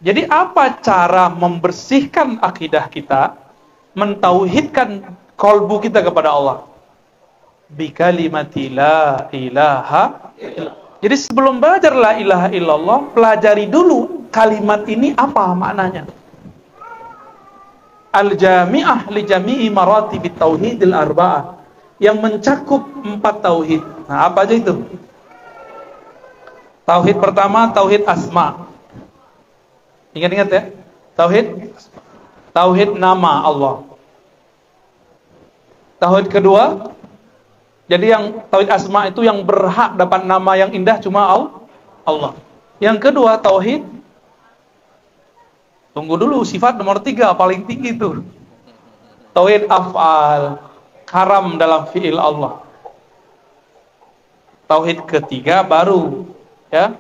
Jadi apa cara membersihkan akidah kita, mentauhidkan kolbu kita kepada Allah? Bikalimati la ilaha illallah. Jadi sebelum belajar la ilaha illallah, pelajari dulu kalimat ini apa maknanya. Al-jami'ah li jami'i maratibit tauhidil arba'ah, yang mencakup 4 tauhid. Nah, apa aja itu? Tauhid pertama, tauhid asma. Ingat-ingat ya. Tauhid nama Allah. Tauhid kedua, jadi yang tauhid asma itu yang berhak dapat nama yang indah cuma Allah. Yang kedua tauhid, tunggu dulu, sifat nomor 3 paling tinggi itu. Tauhid af'al, karam dalam fi'il Allah. Tauhid ketiga baru ya,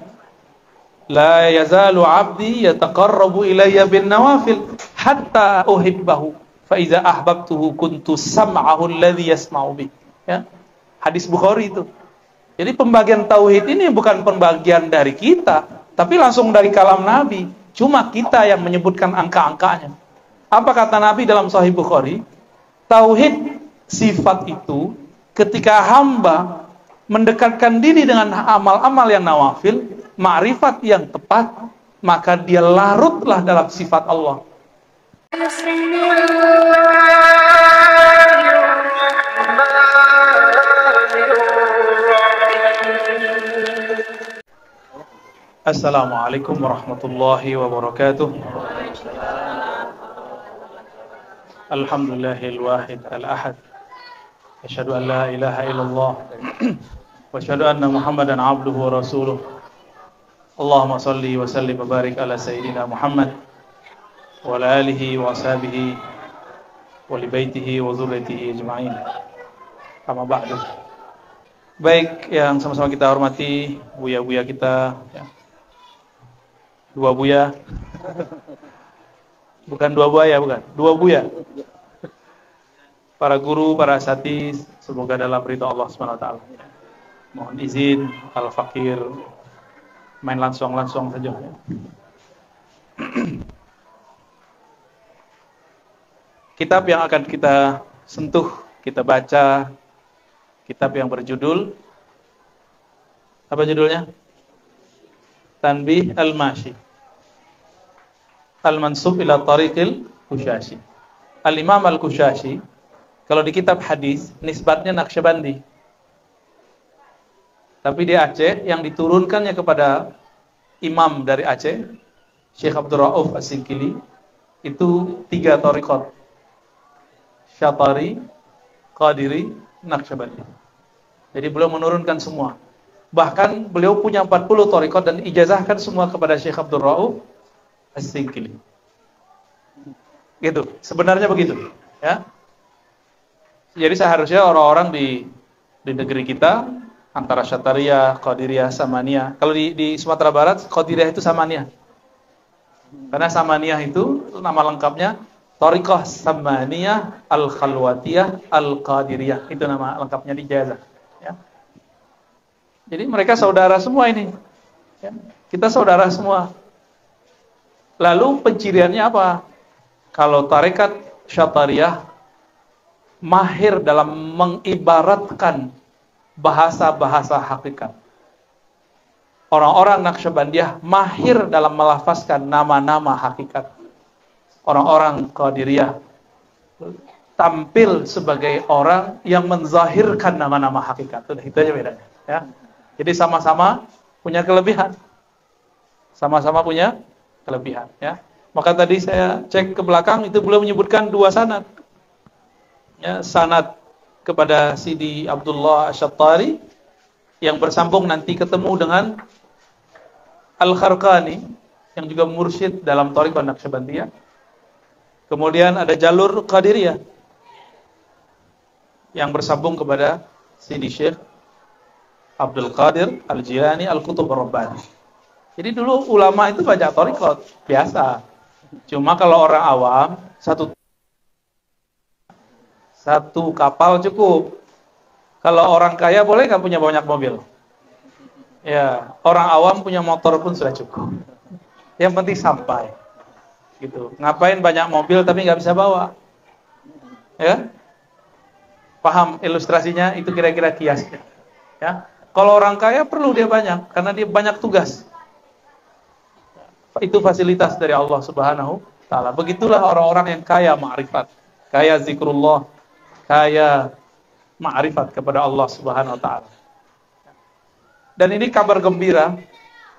la yazalu 'abdi yataqarrabu ilayya bin nawafil hatta uhibbahu fa iza ahbabtuhu kuntu sam'ahu alladhi yasma'u bih. Ya. Hadis Bukhari itu. Jadi pembagian tauhid ini bukan pembagian dari kita, tapi langsung dari kalam Nabi. Cuma kita yang menyebutkan angka-angkanya. Apa kata Nabi dalam Sahih Bukhari? Tauhid sifat itu ketika hamba mendekatkan diri dengan amal-amal yang nawafil, ma'rifat yang tepat, maka dia larutlah dalam sifat Allah. Assalamualaikum warahmatullahi wabarakatuh. Alhamdulillahil wahid al-ahad. Asyhadu an la ilaha illallah wa asyhadu anna Muhammadan abduhu wa rasuluh. Allahumma salli wa sallim wa barik ala sayyidina Muhammad wa ala alihi wa ashabihi wa li baitihi wa dzurriyyatihi ajma'in. Amma ba'du. Baik, yang sama-sama kita hormati buya-buya kita ya. 2 buya. Bukan 2 buaya, bukan. 2 buya. Para guru, para asatidz, semoga dalam ridha Allah Subhanahu wa taala. Mohon izin al-fakir main langsung saja ya. Kitab yang akan kita sentuh, kita baca, kitab yang berjudul apa judulnya? Tanbih al-Mashi al-mansub ila tariqil Kushashi. Al-Imam al-Kushashi kalau di kitab hadis nisbatnya Naqsyabandi. Tapi di Aceh yang diturunkannya kepada imam dari Aceh, Syekh Abdul Rauf As-Singkili, itu 3 tariqat. Syatari, Qadiri, Naqsyabandi. Jadi beliau menurunkan semua. Bahkan beliau punya 40 tariqat dan ijazahkan semua kepada Syekh Abdul Rauf As-Singkili. Gitu, sebenarnya begitu, ya. Jadi seharusnya orang-orang di negeri kita antara Syatariyah, Qadiriyah, Samaniyah. Kalau di Sumatera Barat, Qadiriyah itu Samaniyah. Karena Samaniyah itu nama lengkapnya Thariqah Samaniyah Al-Khalwatiyah Al-Qadiriyah. Itu nama lengkapnya di ijazah, ya. Jadi mereka saudara semua ini. Ya. Kita saudara semua. Lalu penciriannya apa? Kalau tarekat Syatariyah mahir dalam mengibaratkan bahasa-bahasa hakikat. Orang-orang Naqsyabandiyah mahir dalam melafazkan nama-nama hakikat. Orang-orang Qadiriyah tampil sebagai orang yang menzahirkan nama-nama hakikat. Itu aja bedanya, ya. Jadi sama-sama punya kelebihan. Sama-sama punya kelebihan, ya. Maka tadi saya cek ke belakang itu beliau menyebutkan 2 sanad. Ya, sanad kepada Sidi Abdullah Asy-Syattari yang bersambung nanti ketemu dengan Al-Kharqani yang juga mursyid dalam thariqah Naqsyabandiyah. Kemudian ada jalur Qadiriyah yang bersambung kepada Sidi Syekh Abdul Qadir Al-Jilani Al-Qutub Ar-Rabbani. Jadi dulu ulama itu banyak thariqat, biasa. Cuma kalau orang awam satu kapal cukup. Kalau orang kaya boleh nggak punya banyak mobil? Ya, orang awam punya motor pun sudah cukup. Yang penting sampai. Gitu. Ngapain banyak mobil tapi nggak bisa bawa? Ya? Paham ilustrasinya? Itu kira-kira kiasnya. Ya. Kalau orang kaya perlu dia banyak karena dia banyak tugas. Itu fasilitas dari Allah Subhanahu wa taala. Begitulah orang-orang yang kaya ma'rifat, kaya zikrullah, kaya ma'rifat kepada Allah Subhanahu wa taala. Dan ini kabar gembira.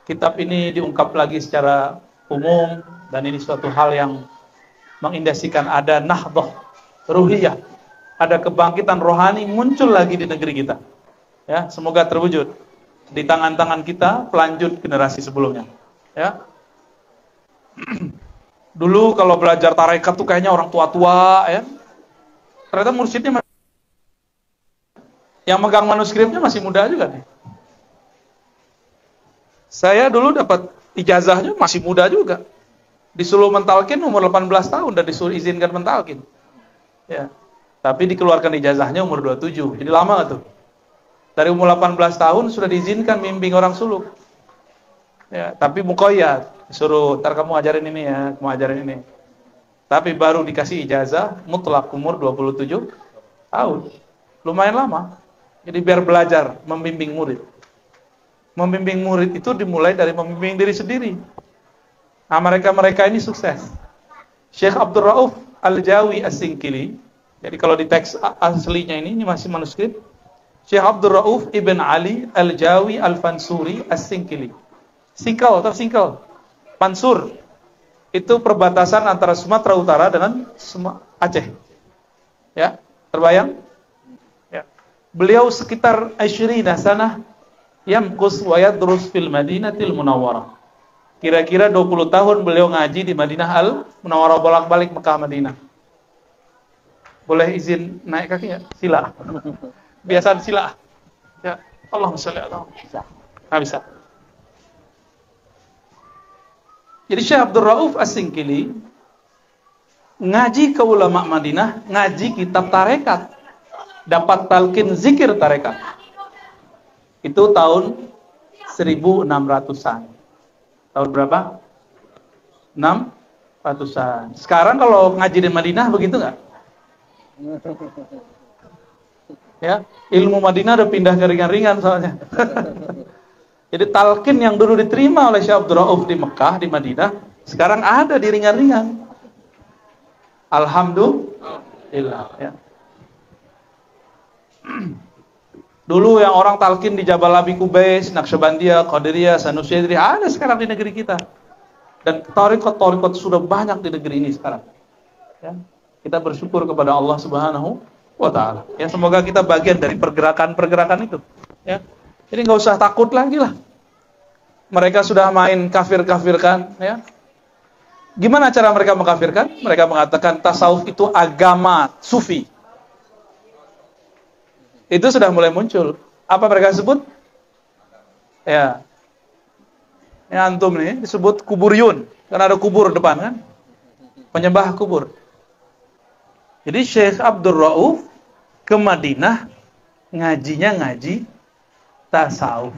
Kitab ini diungkap lagi secara umum dan ini suatu hal yang mengindikasikan ada nahdah ruhiyah, ada kebangkitan rohani muncul lagi di negeri kita. Ya, semoga terwujud di tangan-tangan kita pelanjut generasi sebelumnya. Ya. Dulu kalau belajar tarekat tuh kayaknya orang tua-tua ya. Ternyata mursyidnya yang megang manuskripnya masih muda juga nih. Saya dulu dapat ijazahnya masih muda juga. Disuruh mentalkin umur 18 tahun dan disuruh izinkan mentalkin. Ya. Tapi dikeluarkan ijazahnya umur 27. Jadi lama gak tuh? Dari umur 18 tahun sudah diizinkan bimbing orang suluk. Ya, tapi muqayyad, disuruh, ntar kamu ajarin ini ya, kamu ajarin ini. Tapi baru dikasih ijazah mutlak umur 27 tahun. Lumayan lama. Jadi biar belajar membimbing murid. Membimbing murid itu dimulai dari membimbing diri sendiri. Nah, mereka-mereka ini sukses. Syekh Abdul Rauf Al-Jawi As-Singkili. Jadi kalau di teks aslinya ini masih manuskrip. Syekh Abdul Rauf Ibn Ali Al-Jawi Al-Fansuri As-Singkili. Singkal atau Singkal. Pansur. Itu perbatasan antara Sumatera Utara dengan Aceh. Ya, terbayang? Ya. Beliau sekitar 20 sanah yamkus wa yadrus fil Madinatil Munawwarah. Kira-kira 20 tahun beliau ngaji di Madinah Al-Munawwarah, bolak-balik Mekah Madinah. Boleh izin naik kaki ya? Sila. Biasa sila. Ya, Allahumma shalli ala Muhammad. Bisa. Jadi Syekh Abdul Rauf As-Singkili ngaji ke ulama Madinah, ngaji kitab tarekat, dapat talqin zikir tarekat. Itu tahun 1600-an. Tahun berapa? 600-an. Sekarang kalau ngaji di Madinah begitu nggak? Ya, ilmu Madinah udah pindah ke ringan-ringan soalnya. Jadi talqin yang dulu diterima oleh Syekh Abdul Rauf di Mekah, di Madinah, sekarang ada di ringan-ringan. Alhamdulillah. Ya. Dulu yang orang talqin di Jabal Abi Kubais, Naqsyabandiyah, Qadiriyah, Sanusi, ada sekarang di negeri kita. Dan tarekat-tarekat sudah banyak di negeri ini sekarang. Ya. Kita bersyukur kepada Allah Subhanahu wa taala. Ya, semoga kita bagian dari pergerakan-pergerakan itu. Ya. Jadi nggak usah takut lagi lah. Mereka sudah main kafir-kafirkan, ya. Gimana cara mereka mengkafirkan? Mereka mengatakan tasawuf itu agama sufi. Itu sudah mulai muncul. Apa mereka sebut? Ya. Ini antum nih disebut kuburiyun, karena ada kubur depan kan? Penyembah kubur. Jadi Syekh Abdul Rauf ke Madinah ngajinya ngaji tasawuf.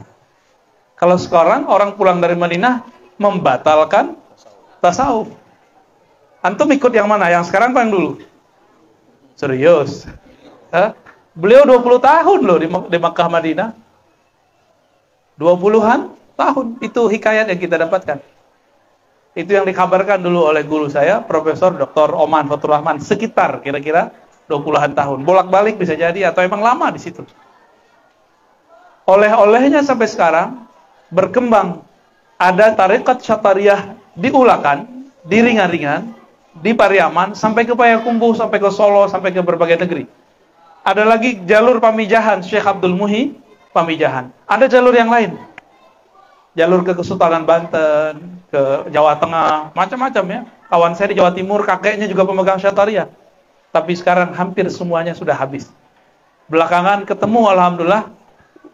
Kalau sekarang orang pulang dari Madinah membatalkan tasawuf. Antum ikut yang mana? Yang sekarang apa yang dulu? Serius? Hah? Beliau 20 tahun loh di Makkah Madinah. 20-an tahun. Itu hikayat yang kita dapatkan. Itu yang dikabarkan dulu oleh guru saya, Profesor Dr. Oman Fatur Rahman. Sekitar kira-kira 20-an tahun. Bolak-balik bisa jadi atau emang lama di situ. Oleh-olehnya sampai sekarang berkembang. Ada tarekat Syatariyah di Ulakan, di Ringan-Ringan, di Pariaman, sampai ke Payakumbuh, sampai ke Solo, sampai ke berbagai negeri. Ada lagi jalur Pamijahan, Syekh Abdul Muhi, Pamijahan. Ada jalur yang lain. Jalur ke Kesultanan Banten, ke Jawa Tengah, macam-macam ya. Kawan saya di Jawa Timur, kakeknya juga pemegang Syatariyah. Tapi sekarang hampir semuanya sudah habis. Belakangan ketemu, alhamdulillah,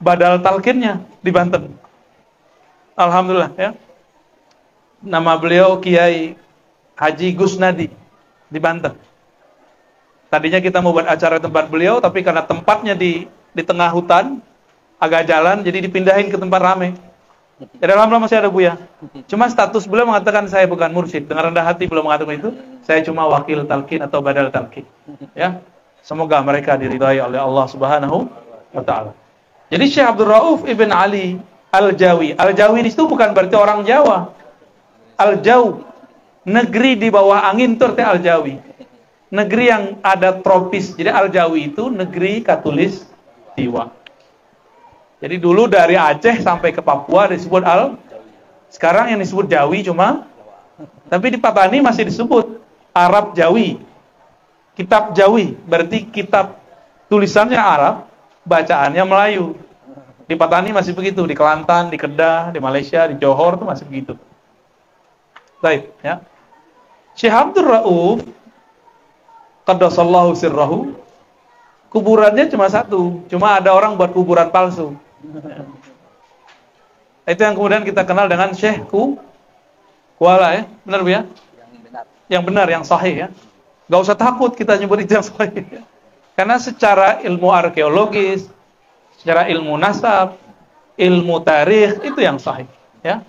badal talqinnya di Banten. Alhamdulillah ya. Nama beliau Kiai Haji Gusnadi di Banten. Tadinya kita mau buat acara tempat beliau, tapi karena tempatnya di tengah hutan, agak jalan, jadi dipindahin ke tempat ramai. Di dalam Alhamdulillah masih ada Buya. Cuma status beliau mengatakan saya bukan mursyid. Dengan rendah hati beliau mengatakan itu. Saya cuma wakil talqin atau badal talqin. Ya, semoga mereka diridhai oleh Allah Subhanahu wa Ta'ala. Jadi Syekh Abdul Rauf Ibn Ali Al-Jawi. Al-Jawi di situ bukan berarti orang Jawa. Al-Jaw, negeri di bawah angin itu artinya Al-Jawi. Negeri yang ada tropis. Jadi Al-Jawi itu negeri katulis tiwa. Jadi dulu dari Aceh sampai ke Papua disebut sekarang yang disebut Jawi cuma, tapi di Patani masih disebut Arab Jawi. Kitab Jawi, berarti kitab tulisannya Arab, bacaannya Melayu. Di Patani masih begitu, di Kelantan, di Kedah, di Malaysia, di Johor itu masih begitu. Baik, ya. Syekh Abdul Rauf qaddasallahu sirrahu, kuburannya cuma satu, cuma ada orang buat kuburan palsu. Itu yang kemudian kita kenal dengan Syekh Kuala, ya. Benar Bu ya? Yang benar, yang sahih ya. Gak usah takut kita nyebut itu yang sahih ya. Karena secara ilmu arkeologis, secara ilmu nasab, ilmu tarikh itu yang sahih ya.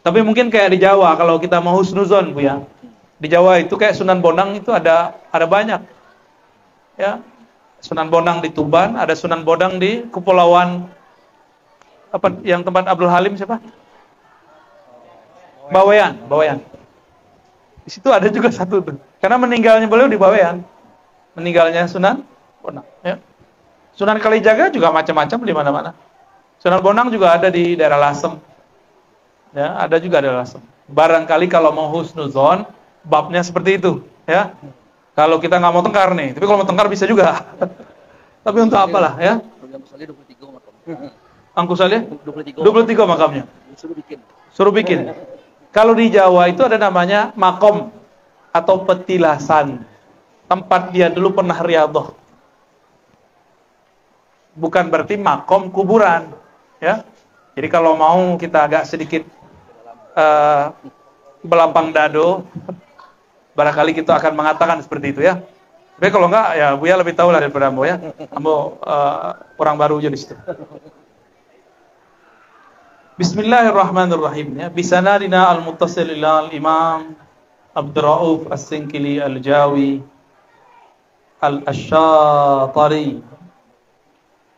Tapi mungkin kayak di Jawa, kalau kita mau husnuzon Bu ya. Di Jawa itu kayak Sunan Bonang itu ada banyak. Ya. Sunan Bonang di Tuban, ada Sunan Bonang di Kepulauan apa yang tempat Abdul Halim siapa? Bawean. Di situ ada juga satu tuh. Karena meninggalnya beliau di Bawean. Meninggalnya Sunan Bonang, ya. Sunan Kalijaga juga macam-macam di mana-mana. Sunan Bonang juga ada di daerah Lasem. Ya, ada juga di Lasem. Barangkali kalau mau husnuzon, babnya seperti itu, ya. Kalau kita nggak mau tengkar nih, tapi kalau mau tengkar bisa juga. Tapi untuk apalah ya? Angku Saleh 23 makamnya. Suruh bikin. Kalau di Jawa itu ada namanya makom atau petilasan. Tempat dia dulu pernah riyadhah. Bukan berarti makom kuburan, ya. Jadi kalau mau kita agak sedikit belambang dado, barangkali kita akan mengatakan seperti itu ya. Tapi kalau enggak ya Buya lebih tahu lah daripada Ambo ya. Ambo orang baru aja di situ. Bismillahirrahmanirrahim ya. Bisanadina al-muttasil ila al-Imam Abdul Rauf As-Sinkili Al-Jawi Al-Asyatari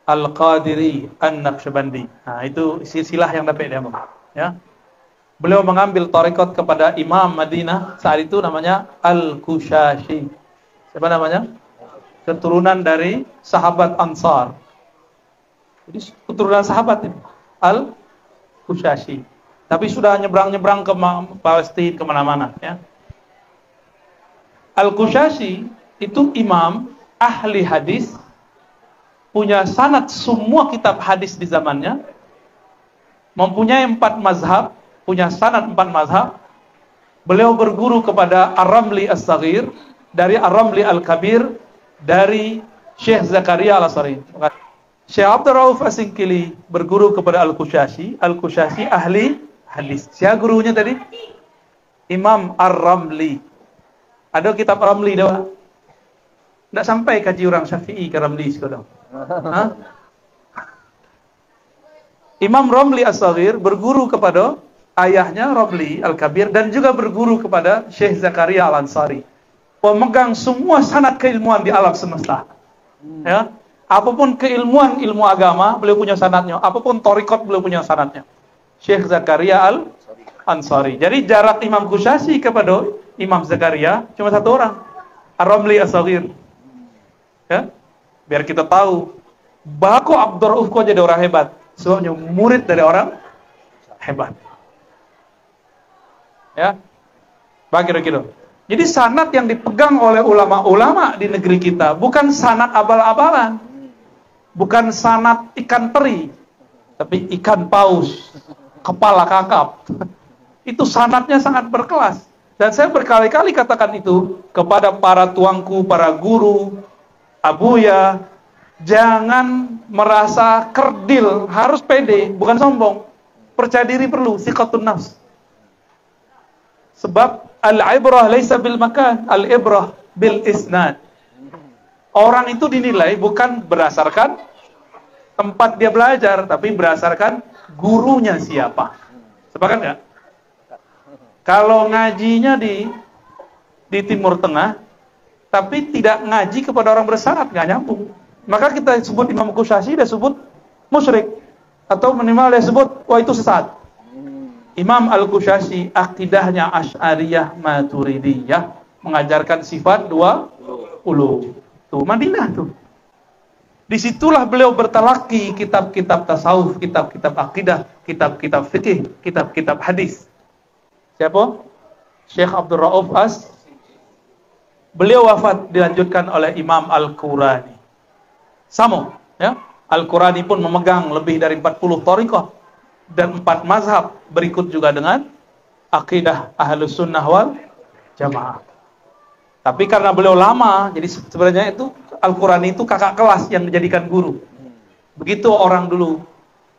Al-Qadiri An-Naqsyabandi. Nah, itu silsilah yang dapat dia ya. Beliau mengambil tarekat kepada Imam Madinah saat itu namanya Al-Kushashi. Siapa namanya? Keturunan dari sahabat Ansar. Jadi keturunan sahabat ini. Al-Kushashi. Tapi sudah nyebrang-nyebrang ke Palestina kemana-mana ya. Al-Kushashi itu imam ahli hadis, punya sanad semua kitab hadis di zamannya, mempunyai 4 mazhab, punya sanad 4 mazhab. Beliau berguru kepada Ar-Ramli As-Saghir, dari Ar-Ramli Al-Kabir, dari Syekh Zakaria Al-Asari. Syekh Abdul Rauf As-Sinkili berguru kepada Al-Kushashi. Al-Kushashi ahli hadis. Siapa gurunya tadi? Imam Ar-Ramli. Ada kitab Ramli dah. Tidak sampai kaji orang Syafi'i ke Ramli sekarang. Imam Ramli As-Saghir berguru kepada ayahnya Ramli Al-Kabir dan juga berguru kepada Syekh Zakaria Al-Ansari. Pemegang semua sanad keilmuan di alam semesta. Ya. Apapun keilmuan ilmu agama, beliau punya sanadnya. Apapun thariqat, beliau punya sanadnya. Syekh Zakaria Al-Ansari. Jadi jarak Imam Kushashi kepada Imam Zakaria cuma 1 orang. Ar-Ramli As-Saghir. Ya. Biar kita tahu bahwa Abdul Rauf kok jadi orang hebat. Sebabnya murid dari orang hebat. Ya. Bagi-bagi. Jadi sanad yang dipegang oleh ulama-ulama di negeri kita bukan sanad abal-abalan. Bukan sanad ikan teri, tapi ikan paus, kepala kakap. Itu sanadnya sangat berkelas. Dan saya berkali-kali katakan itu kepada para tuanku, para guru, abuya, jangan merasa kerdil, harus pede, bukan sombong. Percaya diri perlu, thiqatun nafs. Sebab al-ibrah laisa bil makan, al-ibrah bil isnad. Orang itu dinilai bukan berdasarkan tempat dia belajar, tapi berdasarkan gurunya siapa. Sepakat nggak? Kalau ngajinya di Timur Tengah, tapi tidak ngaji kepada orang bersanad, nggak nyambung. Maka kita sebut Imam Kusyasy, dia sebut musyrik, atau minimal dia sebut wah itu sesat. Imam Al-Kusyasy akidahnya Asy'ariyah Maturidiyah, mengajarkan sifat 20. Tuh Madinah tuh. Disitulah beliau bertalaki kitab-kitab tasawuf, kitab-kitab akidah, kitab-kitab fikih, kitab-kitab hadis. Siapa? Syekh Abdul Rauf Beliau wafat dilanjutkan oleh Imam Al-Qurani. Sama, ya. Al-Qurani pun memegang lebih dari 40 thariqah dan 4 mazhab, berikut juga dengan akidah Ahlus Sunnah wal Jamaah. Tapi karena beliau lama, jadi sebenarnya itu Al-Qurani itu kakak kelas yang dijadikan guru. Begitu orang dulu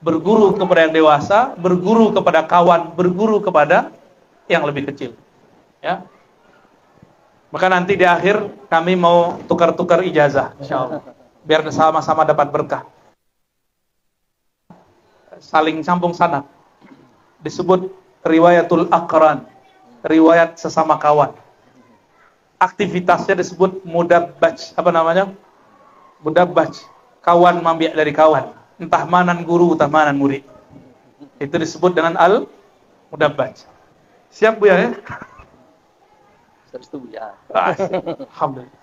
berguru kepada yang dewasa, berguru kepada kawan, berguru kepada yang lebih kecil. Ya. Maka nanti di akhir kami mau tukar-tukar ijazah, insyaallah. Biar sama-sama dapat berkah. Saling sambung sanad. Disebut riwayatul aqran, riwayat sesama kawan. Aktivitasnya disebut mudabbaj, apa namanya? Mudabbaj, kawan mambiak dari kawan. Entah manan guru, entah manan murid. Itu disebut dengan al-mudabbaj. Siap Bu ya? Ya. Alhamdulillah.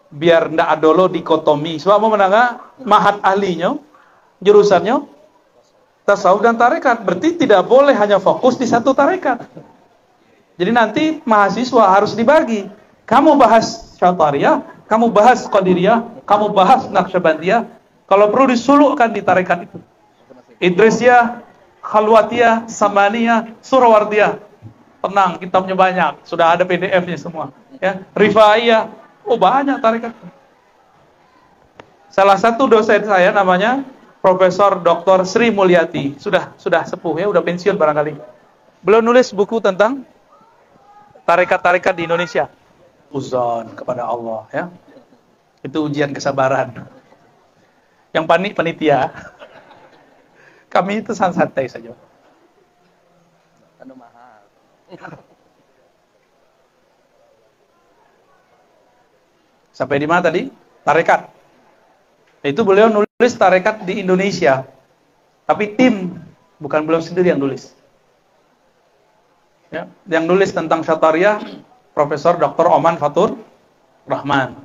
Biar ndak adolo dikotomi. Sebab mau menangga mahat ahlinya, jurusannya tasawuf dan tarekat. Berarti tidak boleh hanya fokus di satu tarekat. Jadi nanti mahasiswa harus dibagi. Kamu bahas Syatariyah, kamu bahas Qadiriyah, kamu bahas Naqsyabandiyah. Kalau perlu disulukkan di tarekat itu. Idrisiyah, Khalwatiyah, Samaniyah, Surawardiyah. Tenang, kitabnya banyak. Sudah ada PDF-nya semua. Ya, Rifaiyah. Oh, banyak tarekat. Salah satu dosen saya namanya Profesor Dr. Sri Mulyati. Sudah sepuh ya, udah pensiun barangkali. Beliau nulis buku tentang tarekat-tarekat di Indonesia. Uzon kepada Allah ya. Itu ujian kesabaran. Yang panik panitia. Kami itu santai saja. Anu mahal. Sampai di mana tadi? Tarekat. Itu beliau nulis tarekat di Indonesia. Tapi tim, bukan beliau sendiri yang nulis. Ya, yang nulis tentang Syatariyah Profesor Dr. Oman Fatur Rahman.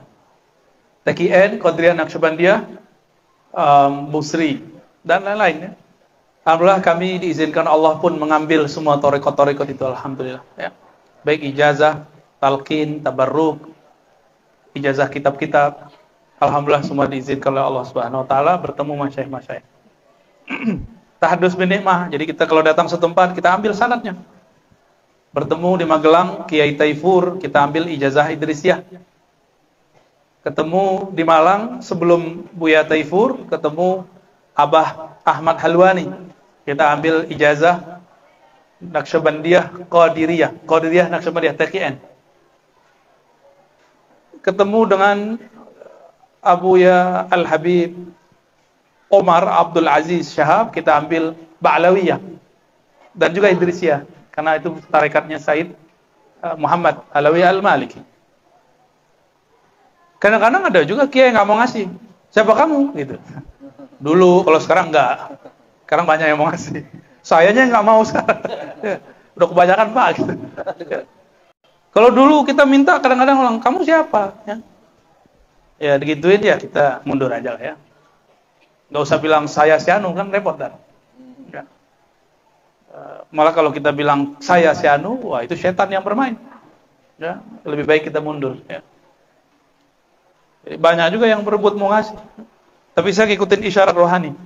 TKN, Qadiriyah Naqsyabandiyah, Busri dan lain-lain ya. Alhamdulillah kami diizinkan Allah pun mengambil semua tarekat-tarekat itu, alhamdulillah ya. Baik ijazah, talqin, tabarruk, ijazah kitab-kitab. Alhamdulillah semua diizinkan oleh Allah Subhanahu wa taala bertemu masyayikh-masyayikh. Tahadus bin nikmah. Jadi kita kalau datang satu tempat kita ambil sanadnya. Bertemu di Magelang Kiai Taifur, kita ambil ijazah Idrisiyah. Ketemu di Malang sebelum Buya Taifur, ketemu Abah Ahmad Halwani. Kita ambil ijazah Naqsyabandiyah Qadiriyah Naqsyabandiyah TKN. Ketemu dengan Abuya Al-Habib Omar Abdul Aziz Syahab, kita ambil Ba'lawiyah dan juga Idrisiyah. Karena itu tarekatnya Said Muhammad Alawi Al-Maliki. Kadang-kadang ada juga kiai yang nggak mau ngasih. Siapa kamu? Gitu. Dulu, kalau sekarang enggak. Sekarang banyak yang mau ngasih. Sayanya nggak mau sekarang. Udah kebanyakan Pak. Gitu. Kalau dulu kita minta kadang-kadang orang, kamu siapa? Ya digituin ya kita mundur aja lah ya. Nggak usah bilang saya si Anu, kan repot dan. Ya. Malah kalau kita bilang saya si Anu, wah itu setan yang bermain. Ya, lebih baik kita mundur. Ya. Jadi banyak juga yang berebut mau ngasih. Tapi saya ikutin isyarat rohani.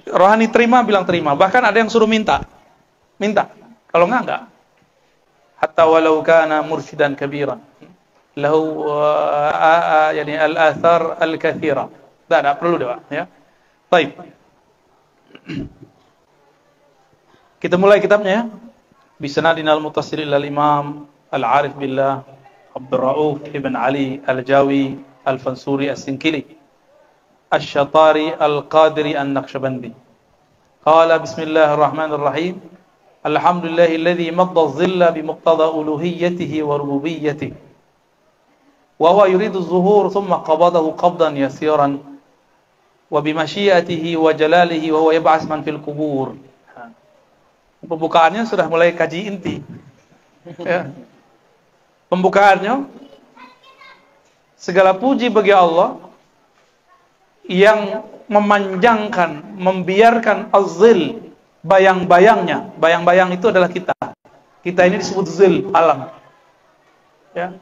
Rohani terima, bilang terima. Bahkan ada yang suruh minta. Minta. Kalau enggak. Hatta walau kana mursyidan kabiran. Lahu yani al-athar al-kathira. Tidak perlu deh, Pak. Ya. Baik. Kita mulai kitabnya ya. Bisanadinal muttasil ilal Imam Al-Arif Billah Abdul Rauf Ibn Ali Al-Jawi Al-Fansuri As-Sinkili. Asy-Syatari Al-Qadiri An-Naqsyabandi. Qala bismillahirrahmanirrahim. Alhamdulillahilladzi madda adh-dhilla bimuqtada uluhiyyatihi wa rububiyyatihi. Wa huwa yuridu adh-dhuhur thumma qabadahu qabdan yasiran wa bimasyiatihi wa jalalihi wa huwa yab'ats man fil qubur. Pembukaannya sudah mulai kaji inti. Ya. Pembukaannya, segala puji bagi Allah yang memanjangkan, membiarkan az-zil, bayang-bayangnya. Bayang-bayang itu adalah kita. Kita ini disebut zil, alam. Ya.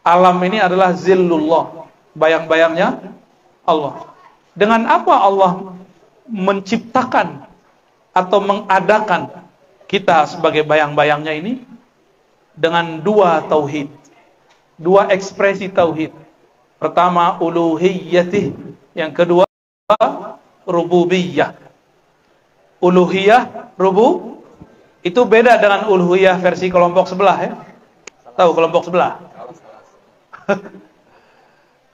Alam ini adalah zillullah, bayang-bayangnya Allah. Dengan apa Allah menciptakan atau mengadakan kita sebagai bayang-bayangnya ini? Dengan dua tauhid, dua ekspresi tauhid. Pertama uluhiyyatih, yang kedua rububiyah. Uluhiyah, rubu itu beda dengan uluhiyah versi kelompok sebelah ya. Tahu kelompok sebelah?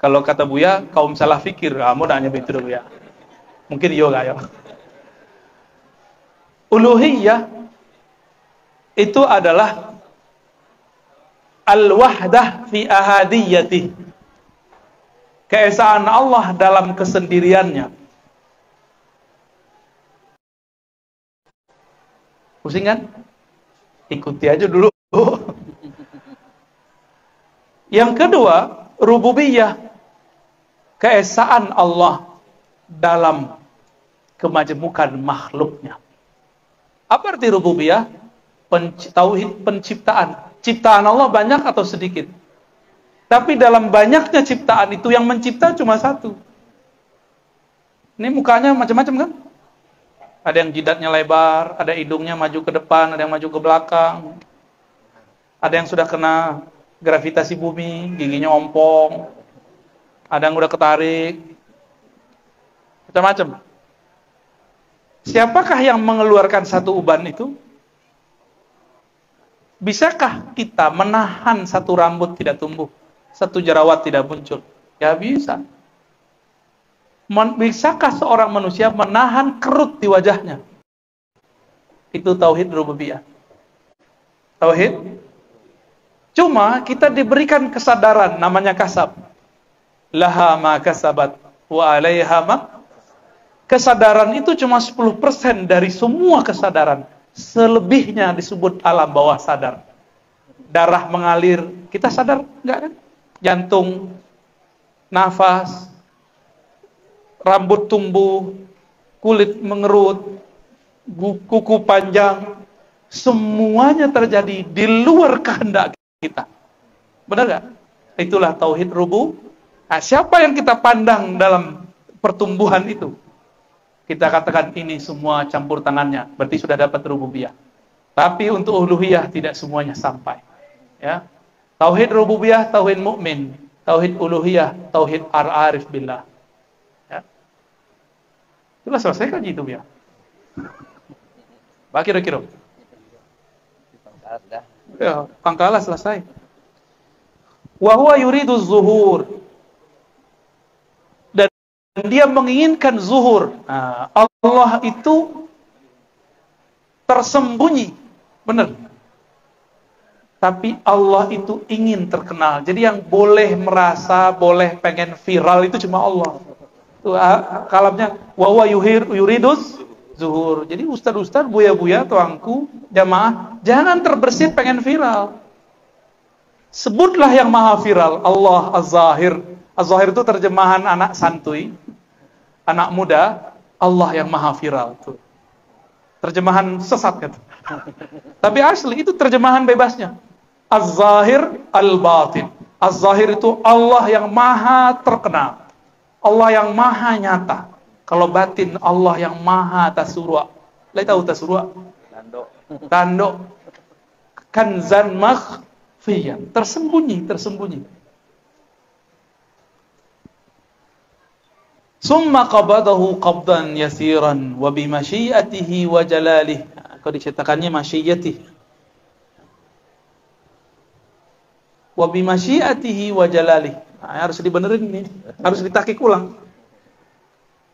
Kalau kata Buya, kaum salah fikir, kamu nanya begitu dulu ya. Mungkin yoga ya. Uluhiyah itu adalah al-wahdah fi ahadiyatih. Keesaan Allah dalam kesendiriannya. Pusing kan? Ikuti aja dulu. Yang kedua, rububiyah. Keesaan Allah dalam kemajemukan makhluknya. Apa arti rububiyah? Tauhid penciptaan. Ciptaan Allah banyak atau sedikit? Tapi dalam banyaknya ciptaan itu yang mencipta cuma satu. Ini mukanya macam-macam kan? Ada yang jidatnya lebar, ada hidungnya maju ke depan, ada yang maju ke belakang. Ada yang sudah kena gravitasi bumi, giginya ompong. Ada yang udah ketarik. Macam-macam. Siapakah yang mengeluarkan satu uban itu? Bisakah kita menahan satu rambut tidak tumbuh, satu jerawat tidak muncul? Ya bisa. Bisakah seorang manusia menahan kerut di wajahnya? Itu tauhid rububiyah. Tauhid. Cuma kita diberikan kesadaran, namanya kasab. Laha ma kasabat wa alaiha ma. Kesadaran itu cuma 10% dari semua kesadaran. Selebihnya disebut alam bawah sadar. Darah mengalir, kita sadar enggak kan? Jantung, nafas, rambut tumbuh, kulit mengerut, kuku panjang, semuanya terjadi di luar kehendak kita. Benar enggak? Itulah tauhid rubu. Nah, siapa yang kita pandang dalam pertumbuhan itu? Kita katakan ini semua campur tangannya, berarti sudah dapat rububiyah. Tapi untuk uluhiyah tidak semuanya sampai. Ya. Tauhid rububiyah, tauhid mukmin, tauhid uluhiyah, tauhid ar-arif billah. Ya. Sudah selesai kan itu ya? Bagi kira-kira. Ya, pangkala selesai. Wa huwa yuridu zuhur. Dia menginginkan zuhur. Nah, Allah itu tersembunyi, benar. Tapi Allah itu ingin terkenal. Jadi yang boleh merasa, boleh pengen viral itu cuma Allah. Itu kalamnya wa huwa yuridus zuhur. Jadi ustaz-ustaz, buya-buya, tuangku, jamaah, jangan terbersit pengen viral. Sebutlah yang maha viral, Allah Az-Zahir. Az-Zahir itu terjemahan anak santuy, anak muda, Allah yang maha viral. Tuh. Terjemahan sesat kan? Tapi asli itu terjemahan bebasnya. Az-Zahir al-Batin. Az-Zahir itu Allah yang maha terkenal. Allah yang maha nyata. Kalau batin, Allah yang maha tasurwa. Lai tahu tasurwa? Tanduk. Kanzan makhfiyan. Tersembunyi. Summa qabadahu qabdan yasiran wa bi masyiatihi wa jalalih. Kalau dicetakannya masyiatihi. Wa bi masyiatihi wa jalalih. Nah, harus dibenerin nih. Harus ditakik ulang.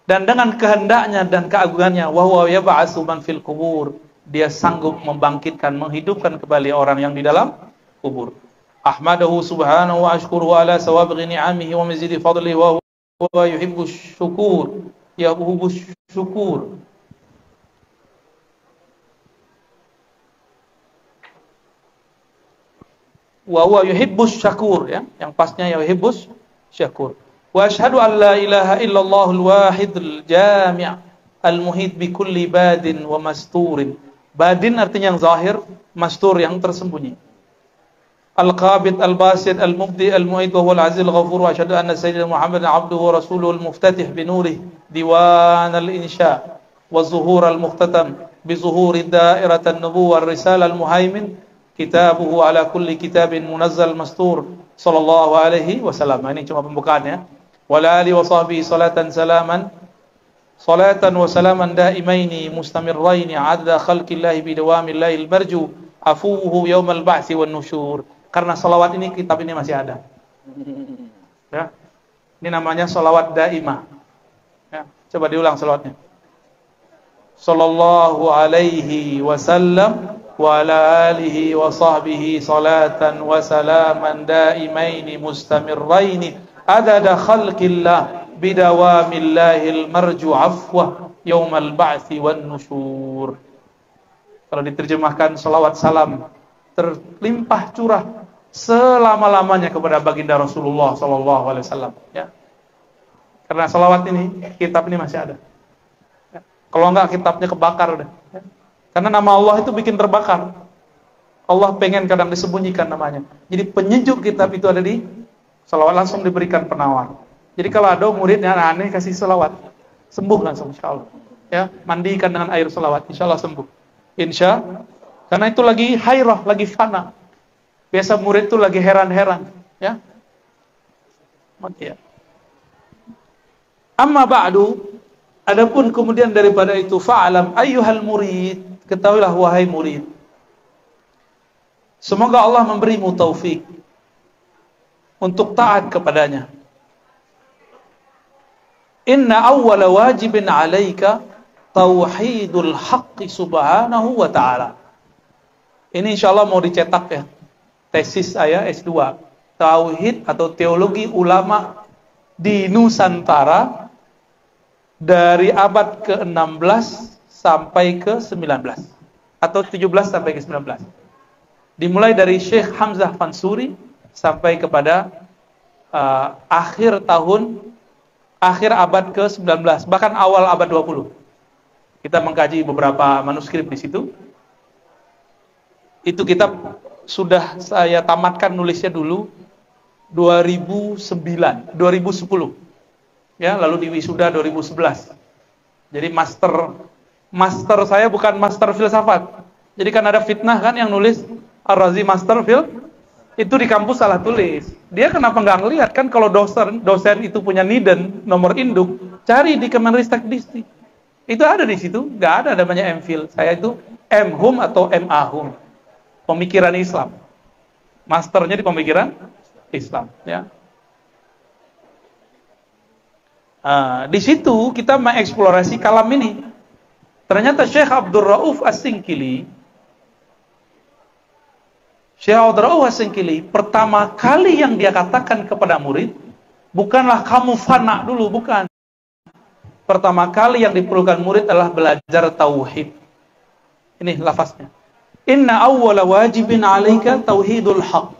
Dan dengan kehendaknya dan keagungannya, wa huwa yab'atsu man fil qubur, dia sanggup membangkitkan, menghidupkan kembali orang yang di dalam kubur. Ahmadahu subhanahu wa ashkuruhu ala sawabighi ni'amihi wa mazidi fadlihi wa huwa yuhibbus syukur. Ya yuhibbus syukur. Wa huwa yuhibbus syakur, ya. Yang pasnya ya yuhibbus syakur. Wa asyhadu an la ilaha illallahul wahidul jami' al-muhit bi kulli badin wa masturin. Badin artinya yang zahir, mastur yang tersembunyi. Al-Qabid, Al-Basid, Al-Mubdi, Al-Mu'id, wa huwa al-Aziz al-Ghafur, wa asyhadu anna sayyidina Muhammadan 'abduhu wa rasuluhu al-muftatih bi nurihi diwan al-insya wa zuhur al-mukhtatam bi zuhuri da'irat an-nubuwwah ar-risala al-muhaimin kitabuhu ala kulli kitabin munazzal mastur sallallahu alaihi wasallam. Ini cuma pembukaannya. Wa alihi wa sahbihi salatan wa salaman daimaini mustamirraini 'adda khalqillahi bi dawamillahi al-marju afuhu yaumal ba'tsi wan nusyur. Karena salawat ini, kitab ini masih ada. Ya. Ini namanya salawat daimah. Ya, coba diulang salawatnya. Sallallahu alaihi wasallam wa ala alihi wa sahbihi salatan wa salaman daimaini mustamirraini adada khalqillah bidawamillahil marju afwa yaumal ba'tsi wan nusyur. Kalau diterjemahkan, salawat salam terlimpah curah selama-lamanya kepada baginda Rasulullah sallallahu alaihi wasallam, ya. Karena salawat ini, kitab ini masih ada. Ya. Kalau enggak, kitabnya kebakar udah. Ya. Karena nama Allah itu bikin terbakar. Allah pengen kadang disembunyikan namanya. Jadi penyejuk kitab itu ada di salawat, langsung diberikan penawar. Jadi kalau ada muridnya aneh, kasih salawat, sembuh langsung insyaallah. Ya, mandikan dengan air salawat, insyaallah sembuh. Karena itu lagi hairah, lagi fana. Biasa murid itu lagi heran-heran, ya. Amma ba'du, adapun kemudian daripada itu, fa'alam ayyuhal murid, ketahuilah wahai murid. Semoga Allah memberimu taufik untuk taat kepadanya. Inna awwala wajibin 'alaika tauhidul haqqi subhanahu wa ta'ala. Ini insyaallah mau dicetak, ya. Tesis saya S2. Tauhid atau teologi ulama di Nusantara dari abad ke-16 sampai ke-19. Atau 17 sampai ke-19. Dimulai dari Syekh Hamzah Fansuri sampai kepada akhir abad ke-19, bahkan awal abad 20. Kita mengkaji beberapa manuskrip di situ. Itu kitab sudah saya tamatkan nulisnya dulu 2010. Ya, lalu diwisuda 2011. Jadi master saya bukan master filsafat. Jadi kan ada fitnah kan yang nulis Ar-Razi master itu di kampus salah tulis. Dia kenapa nggak ngelihat kan kalau dosen itu punya NIDEN, nomor induk, cari di Kemenristek Dikti. Itu ada di situ, nggak ada namanya MPhil. Saya itu M.Hum atau M.A.Hum. Pemikiran Islam. Masternya di pemikiran Islam, ya. Di situ kita mengeksplorasi kalam ini. Ternyata Syekh Abdul Rauf As-Singkili, pertama kali yang dia katakan kepada murid, bukanlah kamu fana dulu, bukan. Pertama kali yang diperlukan murid adalah belajar tauhid. Ini lafaznya. Inna awwala wajibin 'alaika tauhidul haq.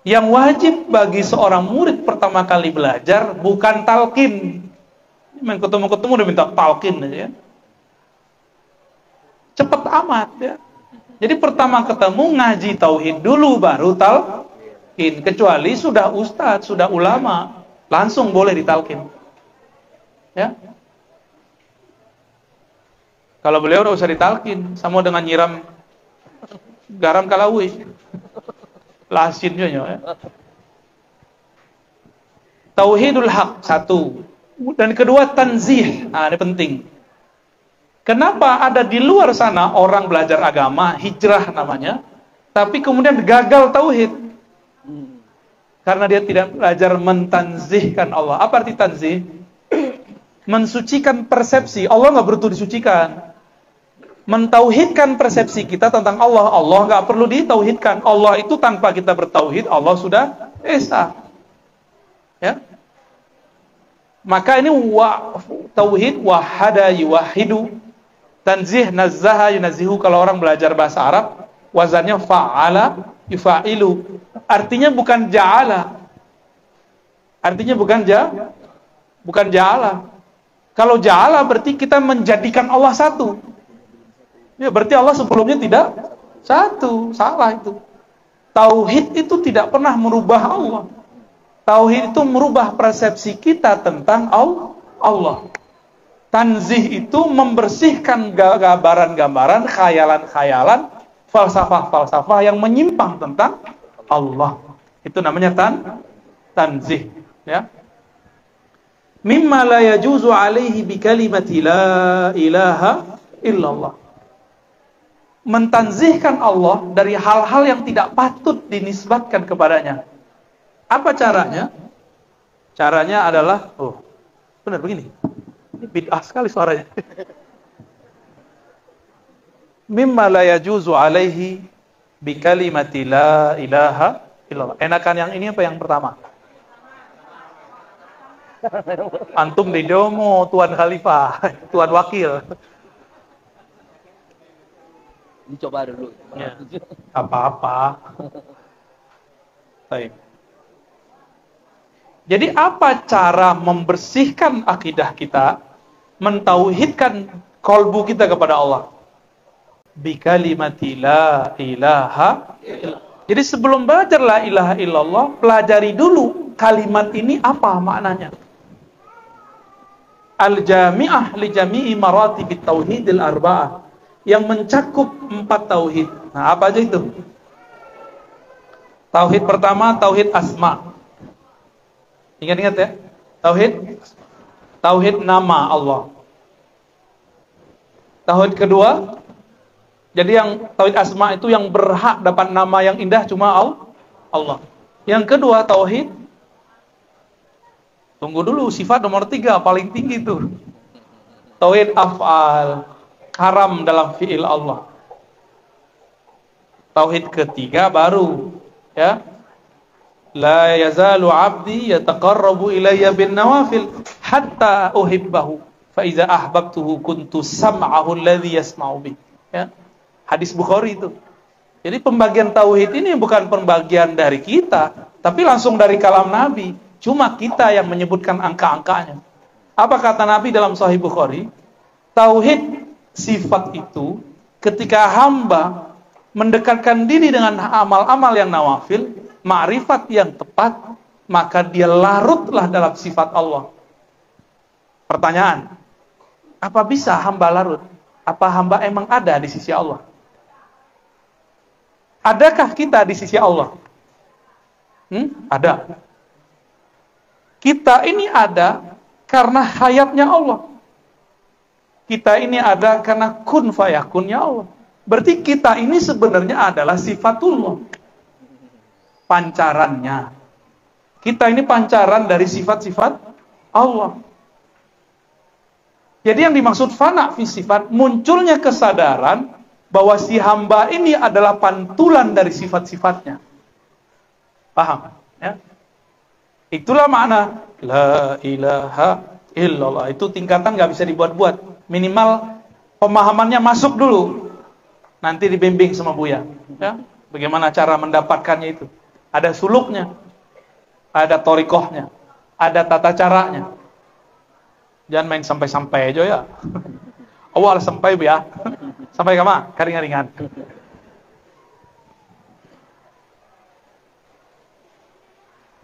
Yang wajib bagi seorang murid pertama kali belajar bukan talqin. Main ketemu-ketemu udah minta talqin aja, ya. Cepat amat, ya. Jadi pertama ketemu ngaji tauhid dulu baru talqin. Kecuali sudah ustadz, sudah ulama, langsung boleh ditalqin. Ya. Kalau beliau udah usah ditalqin, sama dengan nyiram garam kalawi. Lasinnya, ya. Tauhidul haq, satu. Dan kedua tanzih. Nah, ini penting. Kenapa ada di luar sana orang belajar agama, hijrah namanya, tapi kemudian gagal tauhid? Karena dia tidak belajar mentanzihkan Allah. Apa arti tanzih? mensucikan persepsi. Allah nggak butuh disucikan. Mentauhidkan persepsi kita tentang Allah. Allah nggak perlu ditauhidkan. Allah itu tanpa kita bertauhid, Allah sudah esa. Ya. Maka ini tauhid wahada yuwahidu, tanzih nazzaha yunazzihu. Kalau orang belajar bahasa Arab, wazannya fa'ala yufa'ilu. Artinya bukan ja'ala. Artinya bukan ja'ala. Kalau ja'ala berarti kita menjadikan Allah satu. Ya, berarti Allah sebelumnya tidak satu. Salah itu. Tauhid itu tidak pernah merubah Allah. Tauhid itu merubah persepsi kita tentang Allah. Tanzih itu membersihkan gambaran-gambaran, khayalan-khayalan, falsafah-falsafah yang menyimpang tentang Allah. Itu namanya tanzih. Ya. Mimma la yajuzu alaihi bi kalimati la ilaha illallah. Mentanzihkan Allah dari hal-hal yang tidak patut dinisbatkan kepadanya. Apa caranya? Caranya adalah, benar begini. Ini bid'ah sekali suaranya. Mimma la yajuzu alaihi bi kalimati la ilaha illallah. Enakan yang ini apa yang pertama? Antum di domo, Tuan Khalifah, Tuan Wakil. Dicoba dulu. Ya. Apa-apa. Baik. Jadi apa cara membersihkan akidah kita, mentauhidkan kolbu kita kepada Allah? Bi kalimati la ilaha illallah. Jadi sebelum belajar la ilaha illallah, pelajari dulu kalimat ini apa maknanya. Al-jami'ah li jami'i maratibit tauhidil arba'ah, yang mencakup 4 tauhid. Nah, apa aja itu? Tauhid pertama, tauhid asma. Ingat-ingat ya. Tauhid nama Allah. Tauhid kedua, jadi yang tauhid asma itu yang berhak dapat nama yang indah cuma Allah. Yang kedua tauhid, tunggu dulu, sifat nomor 3 paling tinggi itu. Tauhid af'al, haram dalam fi'il Allah. Tauhid ketiga baru, ya. La yazalu 'abdi yataqarrabu ilayya bin nawafil hatta uhibbahu fa iza ahbabtuhu kuntu sam'ahu alladhi yasma'u bih. Ya. Hadis Bukhari itu. Jadi pembagian tauhid ini bukan pembagian dari kita, tapi langsung dari kalam Nabi. Cuma kita yang menyebutkan angka-angkanya. Apa kata Nabi dalam Sahih Bukhari? Tauhid sifat itu ketika hamba mendekatkan diri dengan amal-amal yang nawafil, ma'rifat yang tepat, maka dia larutlah dalam sifat Allah. Pertanyaan, apa bisa hamba larut? Apa hamba emang ada di sisi Allah? Adakah kita di sisi Allah? Ada. Kita ini ada karena hayatnya Allah. Kita ini ada karena kun fayakunnya Allah. Berarti kita ini sebenarnya adalah sifatullah. Pancarannya. Kita ini pancaran dari sifat-sifat Allah. Jadi yang dimaksud fana fi sifat, munculnya kesadaran bahwa si hamba ini adalah pantulan dari sifat-sifatnya. Paham? Ya? Itulah makna la ilaha illallah. Itu tingkatan gak bisa dibuat-buat. Minimal pemahamannya masuk dulu. Nanti dibimbing sama Buya. Ya? Bagaimana cara mendapatkannya itu. Ada suluknya, ada torikohnya, ada tata caranya. Jangan main sampai-sampai aja ya. Awal sampai ya. Sampai kemana? Karingan-ringan.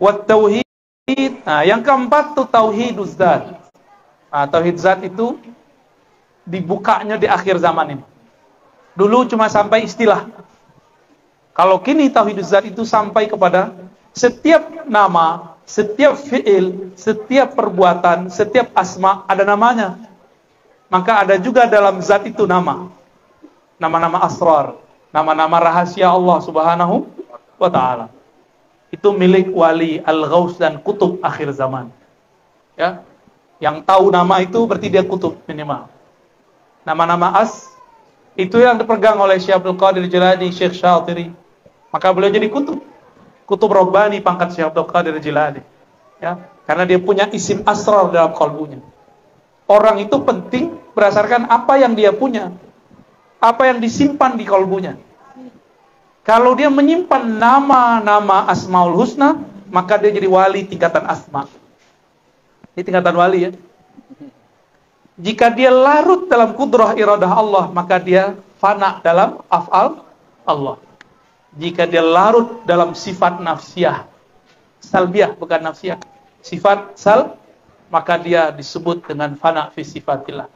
Wat tauhid. Nah, yang keempat tuh tauhiduz zat. Nah, tauhid zat itu dibukanya di akhir zaman ini. Dulu cuma sampai istilah. Kalau kini tauhiduz zat itu sampai kepada setiap nama, setiap fi'il, setiap perbuatan, setiap asma ada namanya. Maka ada juga dalam zat itu nama. Nama-nama asrar, nama-nama rahasia Allah Subhanahu wa taala. Itu milik wali, al-ghaus dan kutub akhir zaman. Ya. Yang tahu nama itu berarti dia kutub minimal. Nama-nama as itu yang dipegang oleh Syekh Abdul Qadir Jilani, Syekh Syatiri. Maka beliau jadi kutub. Kutub Rabbani pangkat Syekh Abdul Qadir Jilani. Ya, karena dia punya isim asrar dalam kalbunya. Orang itu penting berdasarkan apa yang dia punya. Apa yang disimpan di kalbunya. Kalau dia menyimpan nama-nama Asmaul Husna, maka dia jadi wali tingkatan asma. Ini tingkatan wali ya. Jika dia larut dalam kudrah iradah Allah, maka dia fana dalam af'al Allah. Jika dia larut dalam sifat nafsiyah, salbiyah bukan nafsiyah, sifat sal, maka dia disebut dengan fana fi sifatillah.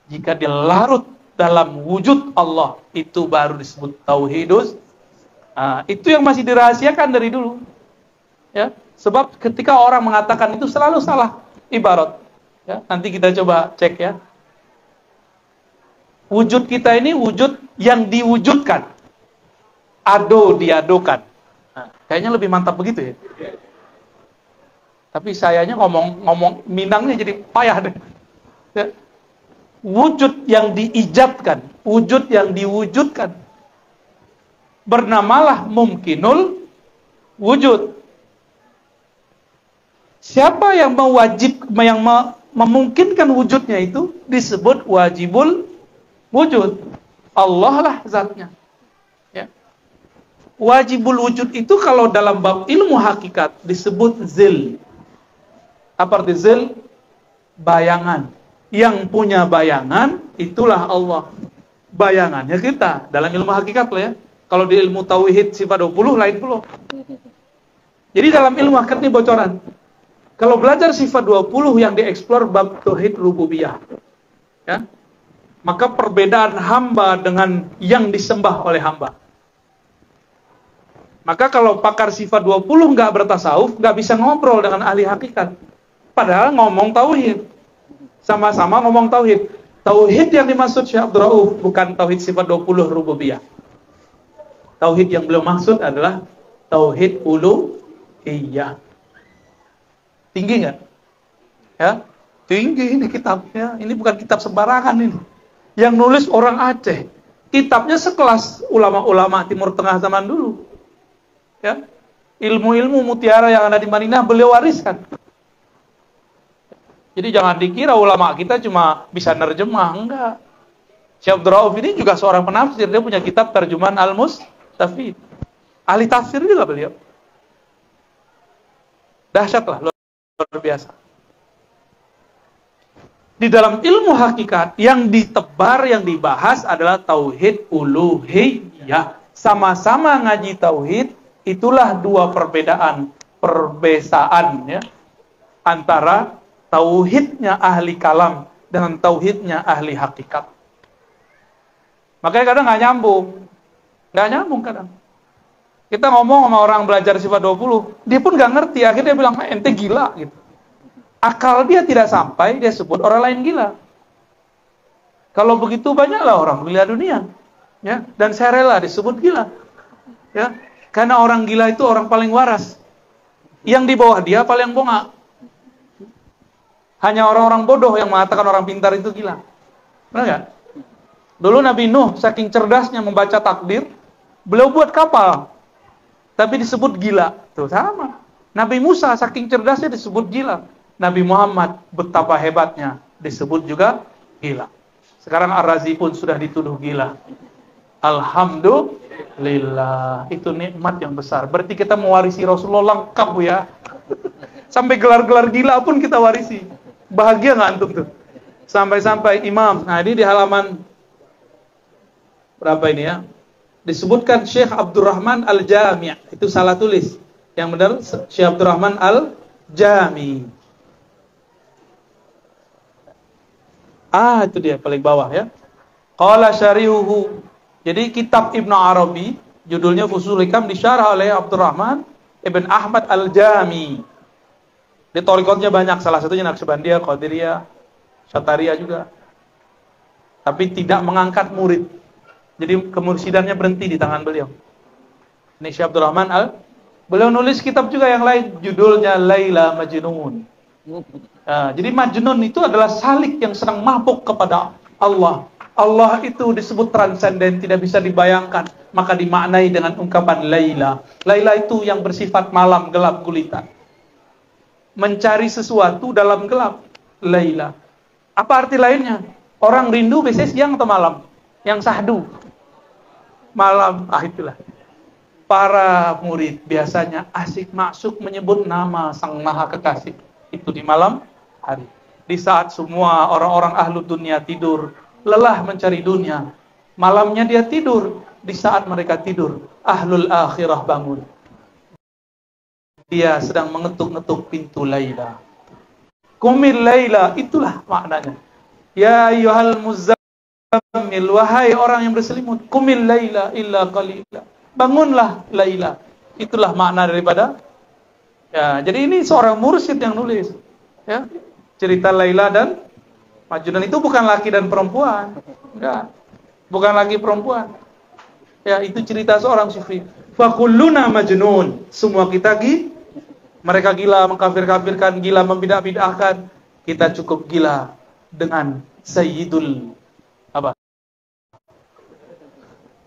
Jika dia larut dalam wujud Allah, itu baru disebut tauhidus. Itu yang masih dirahasiakan dari dulu. Ya, sebab ketika orang mengatakan itu selalu salah ibarat. Ya, nanti kita coba cek ya. Wujud kita ini wujud yang diwujudkan. Diadokan. Kayaknya lebih mantap begitu ya. Tapi sayanya ngomong Minangnya jadi payah deh. Ya. Wujud yang diijabkan, wujud yang diwujudkan. Bernamalah mumkinul wujud. Siapa yang memungkinkan wujudnya itu disebut wajibul wujud. Allah lah zatnya. Ya. Wajibul wujud itu kalau dalam bab ilmu hakikat disebut zil. Apa arti zil? Bayangan. Yang punya bayangan itulah Allah. Bayangannya kita dalam ilmu hakikat lah ya. Kalau di ilmu tauhid sifat 20 lain pula. Jadi dalam ilmu hakikat ini bocoran. Kalau belajar sifat 20 yang dieksplor bab tauhid rububiyah. Ya. Maka perbedaan hamba dengan yang disembah oleh hamba. Maka kalau pakar sifat 20 nggak bertasawuf, nggak bisa ngobrol dengan ahli hakikat. Padahal ngomong tauhid. Sama-sama ngomong tauhid. Tauhid yang dimaksud Syekh Abdul Rauf bukan tauhid sifat 20 rububiyah. Tauhid yang beliau maksud adalah tauhid uluhiyah. Tinggi nggak? Ya, tinggi ini kitabnya. Ini bukan kitab sembarangan ini. Yang nulis orang Aceh. Kitabnya sekelas ulama-ulama Timur Tengah zaman dulu. Ya, ilmu-ilmu mutiara yang ada di Madinah beliau wariskan. Jadi jangan dikira ulama kita cuma bisa nerjemah, enggak. Syekh Abdul Rauf ini juga seorang penafsir, dia punya kitab terjemahan Al-Mustafid. Ahli tafsir juga beliau. Dahsyatlah, luar biasa. Di dalam ilmu hakikat yang ditebar, yang dibahas adalah tauhid uluhiyah. Sama-sama ngaji tauhid, itulah dua perbedaan ya, antara tauhidnya ahli kalam dengan tauhidnya ahli hakikat. Makanya kadang nggak nyambung kadang. Kita ngomong sama orang belajar sifat 20, dia pun nggak ngerti, akhirnya dia bilang ente gila gitu. Akal dia tidak sampai, dia sebut orang lain gila. Kalau begitu banyaklah orang gila dunia, ya. Dan saya rela disebut gila, ya. Karena orang gila itu orang paling waras. Yang di bawah dia paling bongak. Hanya orang-orang bodoh yang mengatakan orang pintar itu gila. Benar nggak? Dulu Nabi Nuh saking cerdasnya membaca takdir, beliau buat kapal, tapi disebut gila. Tuh sama. Nabi Musa saking cerdasnya disebut gila. Nabi Muhammad betapa hebatnya disebut juga gila. Sekarang Ar-Razi pun sudah dituduh gila. Alhamdulillah, itu nikmat yang besar. Berarti kita mewarisi Rasulullah lengkap ya. Sampai gelar-gelar gila pun kita warisi. Bahagia nggak antum tuh? Sampai-sampai imam. Nah ini di halaman berapa ini ya? Disebutkan Syekh Abdurrahman Al-Jami'. Itu salah tulis. Yang benar Syekh Abdurrahman Al-Jami'. Itu dia paling bawah ya. Qala syarihuhu. Jadi kitab Ibnu Arabi judulnya Fusul Hikam disyarah oleh Abdurrahman Ibn Ahmad Al-Jami'. Di thariqatnya banyak, salah satunya Naqsyabandiyah, Qadiriyah, Syatariah juga. Tapi tidak mengangkat murid. Jadi kemursidannya berhenti di tangan beliau. Ini Syekh Abdurrahman beliau nulis kitab juga yang lain, judulnya Laila Majnun. Nah, jadi majnun itu adalah salik yang sedang mabuk kepada Allah. Allah itu disebut transenden, tidak bisa dibayangkan, maka dimaknai dengan ungkapan Laila. Laila itu yang bersifat malam, gelap gulita. Mencari sesuatu dalam gelap. Laila. Apa arti lainnya? Orang rindu biasanya siang atau malam? Yang sahdu. Malam. Itulah. Para murid biasanya asik masuk menyebut nama Sang Maha Kekasih. Itu di malam hari. Di saat semua orang-orang ahlu dunia tidur, lelah mencari dunia, malamnya dia tidur. Di saat mereka tidur, ahlul akhirah bangun. Dia sedang mengetuk-ngetuk pintu Laila. Qumil Laila, itulah maknanya. Ya ayyuhal muzammil, wahai orang yang berselimut, qumil Laila illa qalila. Bangunlah Laila. Itulah makna daripada. Ya, jadi ini seorang mursyid yang nulis. Ya, cerita Laila dan Majnun itu bukan laki dan perempuan. Enggak. Bukan laki perempuan. Ya, itu cerita seorang sufi. Fa kulluna majnun. Semua kita mereka gila, mengkafir-kafirkan, gila, membidah-bidahkan. Kita cukup gila dengan Sayyidul apa?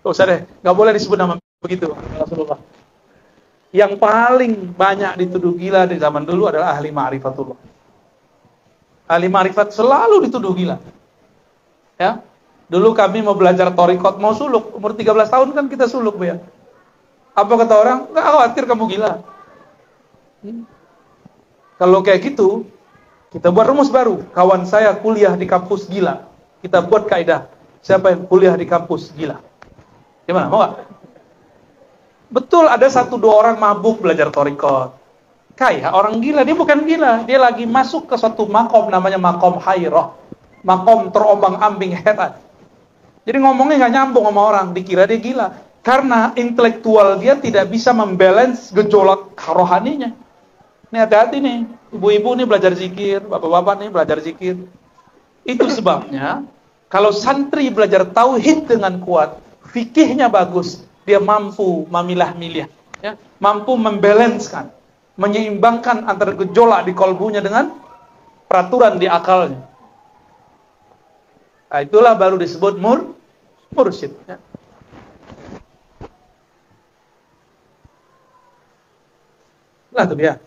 Oh, usah deh, enggak boleh disebut nama begitu Rasulullah. Yang paling banyak dituduh gila di zaman dulu adalah ahli ma'rifatullah. Ahli ma'rifat selalu dituduh gila. Ya. Dulu kami mau belajar thariqat, mau suluk, umur 13 tahun kan kita suluk, Bu ya. Apa kata orang? Enggak khawatir kamu gila. Kalau kayak gitu, kita buat rumus baru. Kawan saya kuliah di kampus gila. Kita buat kaidah. Siapa yang kuliah di kampus gila? Gimana? Mau gak? Betul, ada 1-2 orang mabuk belajar thariqat. Kayak orang gila, dia bukan gila. Dia lagi masuk ke suatu makom namanya makom hairah. Makom terombang-ambing heran. Jadi ngomongnya nggak nyambung sama orang, dikira dia gila. Karena intelektual dia tidak bisa membalance gejolak rohaninya. Ini hati-hati nih, ibu-ibu nih belajar zikir, bapak-bapak nih belajar zikir. Itu sebabnya, kalau santri belajar tauhid dengan kuat, fikihnya bagus, dia mampu memilah-milih, ya, mampu membalancekan, menyeimbangkan antara gejolak di kolbunya dengan peraturan di akalnya. Nah, itulah baru disebut mursyid. Ya. Nah, itu dia.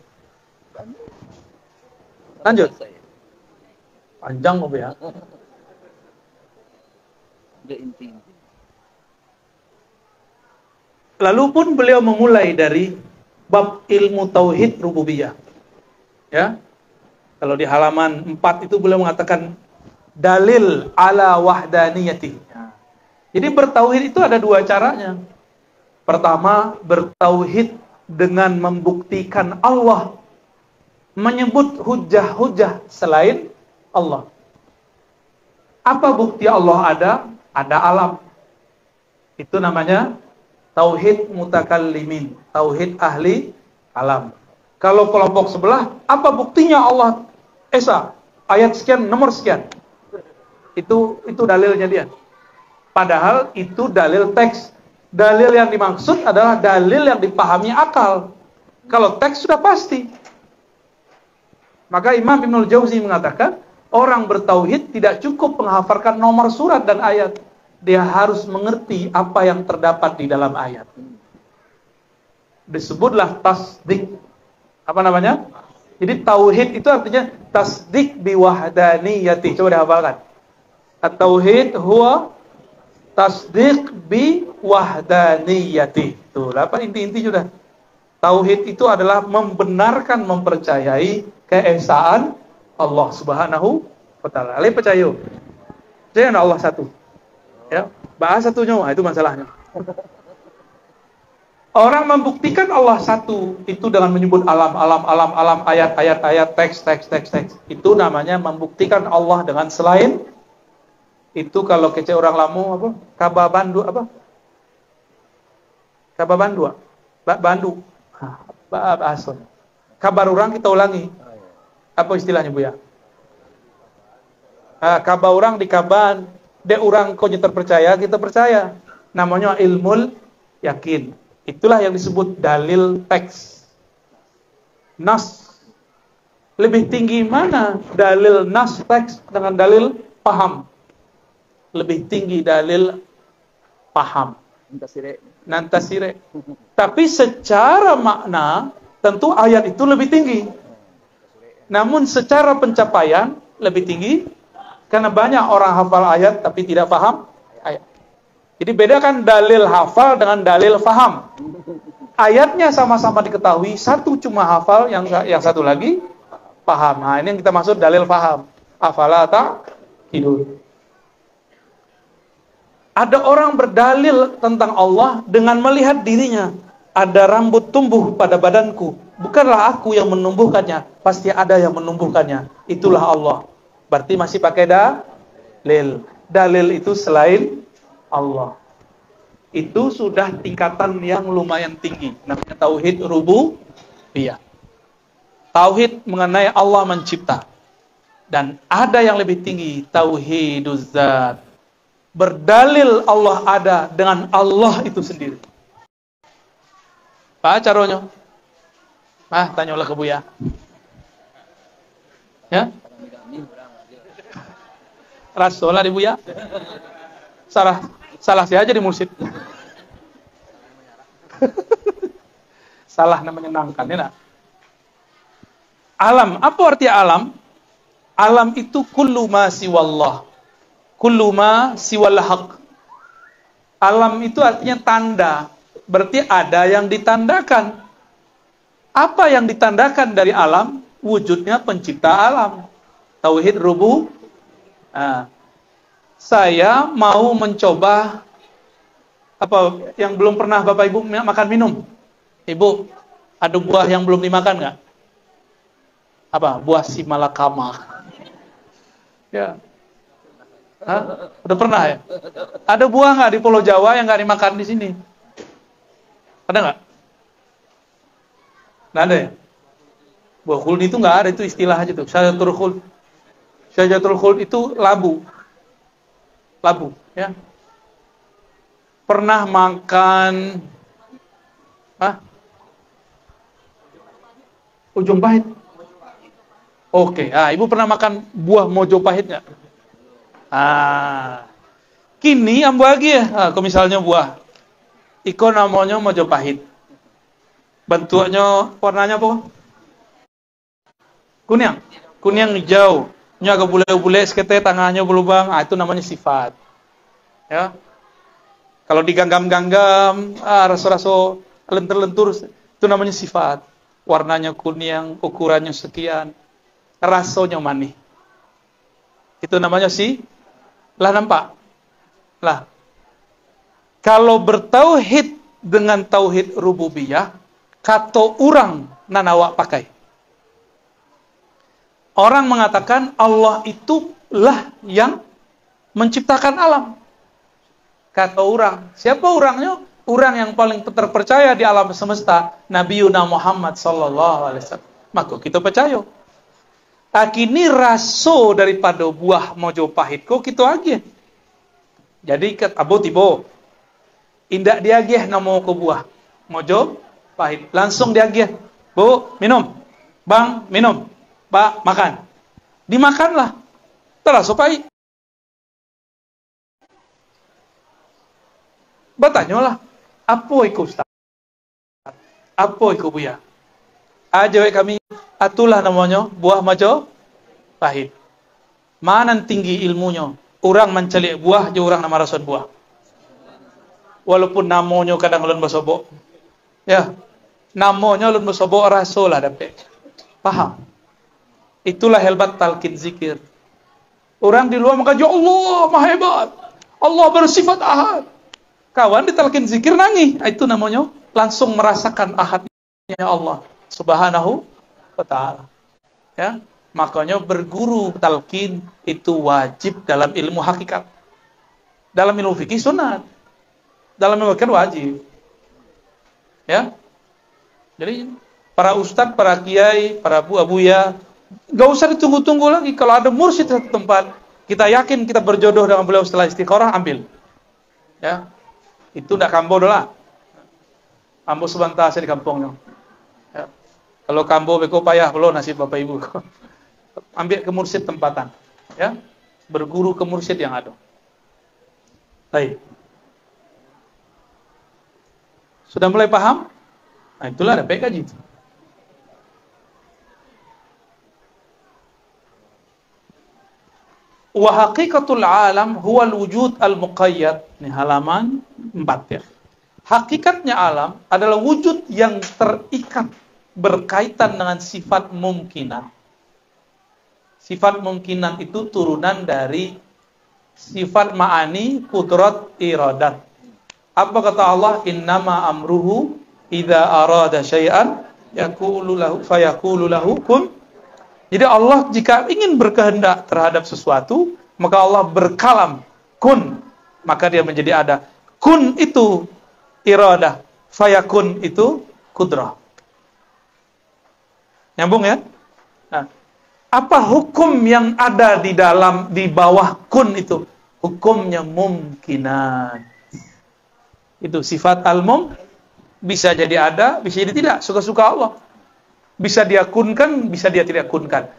Lanjut. Panjang kok ya. Lalu pun beliau memulai dari bab ilmu tauhid rububiyah. Ya. Kalau di halaman 4 itu beliau mengatakan dalil ala wahdaniyati. Jadi bertauhid itu ada 2 caranya. Pertama, bertauhid dengan membuktikan Allah, menyebut hujah-hujah selain Allah. Apa bukti Allah ada? Ada alam. Itu namanya tauhid mutakallimin, tauhid ahli alam. Kalau kelompok sebelah, apa buktinya Allah Esa, ayat sekian, nomor sekian. Itu dalilnya dia. Padahal itu dalil teks. Dalil yang dimaksud adalah dalil yang dipahami akal. Kalau teks sudah pasti. Maka Imam Ibnul Jauzi mengatakan, orang bertauhid tidak cukup menghafalkan nomor surat dan ayat. Dia harus mengerti apa yang terdapat di dalam ayat. Disebutlah tasdik. Apa namanya? Jadi tauhid itu artinya tasdik biwahdaniyati. Coba dihafalkan. At-tauhid huwa tasdik biwahdaniyati. Tuh, apa inti-inti sudah. Tauhid itu adalah membenarkan, mempercayai keesaan Allah Subhanahu wa taala. Ale percaya. Jangan Allah satu. Ya, bahas satunya itu masalahnya. Orang membuktikan Allah satu itu dengan menyebut alam, ayat, teks. Itu namanya membuktikan Allah dengan selain. Itu kalau kece orang Lamu apa? Kababandu apa? Kababandu. Bandu. Bahasa. Kabar orang kita ulangi. Apa istilahnya, Bu ya? Kabar orang di kaban, de orang kau terpercaya, kita percaya. Namanya ilmul yakin. Itulah yang disebut dalil teks. Nas. Lebih tinggi mana dalil nas teks dengan dalil paham? Lebih tinggi dalil paham. Nantasire. Tapi secara makna tentu ayat itu lebih tinggi. Namun secara pencapaian lebih tinggi karena banyak orang hafal ayat tapi tidak paham ayat. Jadi bedakan dalil hafal dengan dalil paham. Ayatnya sama-sama diketahui, satu cuma hafal, yang satu lagi paham. Nah, ini yang kita maksud dalil paham. Afala ta'qilun. Ada orang berdalil tentang Allah dengan melihat dirinya. Ada rambut tumbuh pada badanku. Bukanlah aku yang menumbuhkannya. Pasti ada yang menumbuhkannya. Itulah Allah. Berarti masih pakai dalil. Dalil itu selain Allah. Itu sudah tingkatan yang lumayan tinggi. Namanya tauhid rububiyah. Tauhid mengenai Allah mencipta. Dan ada yang lebih tinggi. Tauhiduz zat. Berdalil Allah ada dengan Allah itu sendiri. Pak caranya? Tanyalah ke Buya. Ya? Rasulullah di Buya. Salah saya aja di mursyid. Salah namanya menyenangkan, ya nak? Alam, apa arti alam? Alam itu kullu ma siwallah. Kullu ma siwal haq. Alam itu artinya tanda. Berarti ada yang ditandakan. Apa yang ditandakan dari alam? Wujudnya pencipta alam. Tauhid rubu. Saya mau mencoba apa yang belum pernah Bapak Ibu makan minum. Ibu, ada buah yang belum dimakan nggak? Apa? Buah si malakama. Ya. Udah pernah ya? Ada buah nggak di Pulau Jawa yang nggak dimakan di sini? Ada nggak? Nggak ada ya? Buah khuld itu nggak ada, itu istilah aja tuh. Syajaratul khuld. Syajaratul khuld itu labu. Labu, ya. Pernah makan ujung pahit? Oke, Ibu pernah makan buah Mojopahit nggak? Kini ambu lagi ya. Kalau misalnya buah iko namanya Mojopahit. Bentuknya, warnanya apa? Kuning hijau. Nya agak bule-bule sekete, tangannya berlubang. Itu namanya sifat. Ya. Kalau diganggam-ganggam, rasa-rasa lentur-lentur, itu namanya sifat. Warnanya kuning, ukurannya sekian. Rasanya manis. Itu namanya lah nampak. Lah. Kalau bertauhid dengan tauhid rububiyah, kata orang nanawa pakai. Orang mengatakan Allah itulah yang menciptakan alam. Kata orang. Siapa orangnya? Orang yang paling terpercaya di alam semesta, Nabiuna Muhammad sallallahu alaihi wasallam. Maka kita percaya. Kini raso daripada buah Mojopahit kok gitu aja. Jadi abo tibo. Indak diagih namo ke buah Mojopahit. Langsung diagih. Bu, minum. Bang, minum. Pak, makan. Dimakanlah. Terasa pahit. Bertanyalah, apa itu Ustaz? Apa itu Buya? Ajawai kami, atulah namanya buah Mojopahit. Mana tinggi ilmunya? Orang mencelik buah, je orang nama rason buah. Walaupun namanya kadang ulun basobok. Ya, namanya ulun basobok rasolah dapat. Paham? Itulah hebat talqin zikir. Orang di luar mengkaji Allah maha hebat. Allah bersifat ahad. Kawan di talqin zikir nangis. Itu namanya langsung merasakan ahadnya Allah Subhanahu wa ta'ala. Ya, makanya berguru talqin itu wajib dalam ilmu hakikat. Dalam ilmu fikih sunat. Dalam ilmu hakikat wajib. Ya. Jadi para ustadz, para kiai, para buya, gak usah ditunggu-tunggu lagi. Kalau ada mursyid satu tempat, kita yakin kita berjodoh dengan beliau setelah istikharah, ambil. Ya, itu ndak kambo dola. Ambo sebentar saya di kampungnya. Ya. Kalau kambo beko payah belum nasib Bapak Ibu. Ambil ke mursyid tempatan, ya. Berguru ke mursyid yang ada. Baik. Sudah mulai paham? Nah, itulah ada baik kaji. Wa haqiqatul alam huwa al-wujud al-muqayyad. Ini halaman 4 ya. Hakikatnya alam adalah wujud yang terikat berkaitan dengan sifat mungkinat. Sifat mungkinat itu turunan dari sifat ma'ani, qudrat, iradat. Apa kata Allah? Innama amruhu idza arada syai'an yaqulu lahu fayaqulu lahu kun. Jadi Allah jika ingin berkehendak terhadap sesuatu, maka Allah berkalam kun, maka dia menjadi ada. Kun itu iradah, fayakun itu kudrah. Nyambung ya? Nah, apa hukum yang ada di bawah kun itu? Hukumnya mungkinat. Itu sifat al-mum, bisa jadi ada, bisa jadi tidak, suka-suka Allah. Bisa dia kunkan, bisa dia tidak kunkan.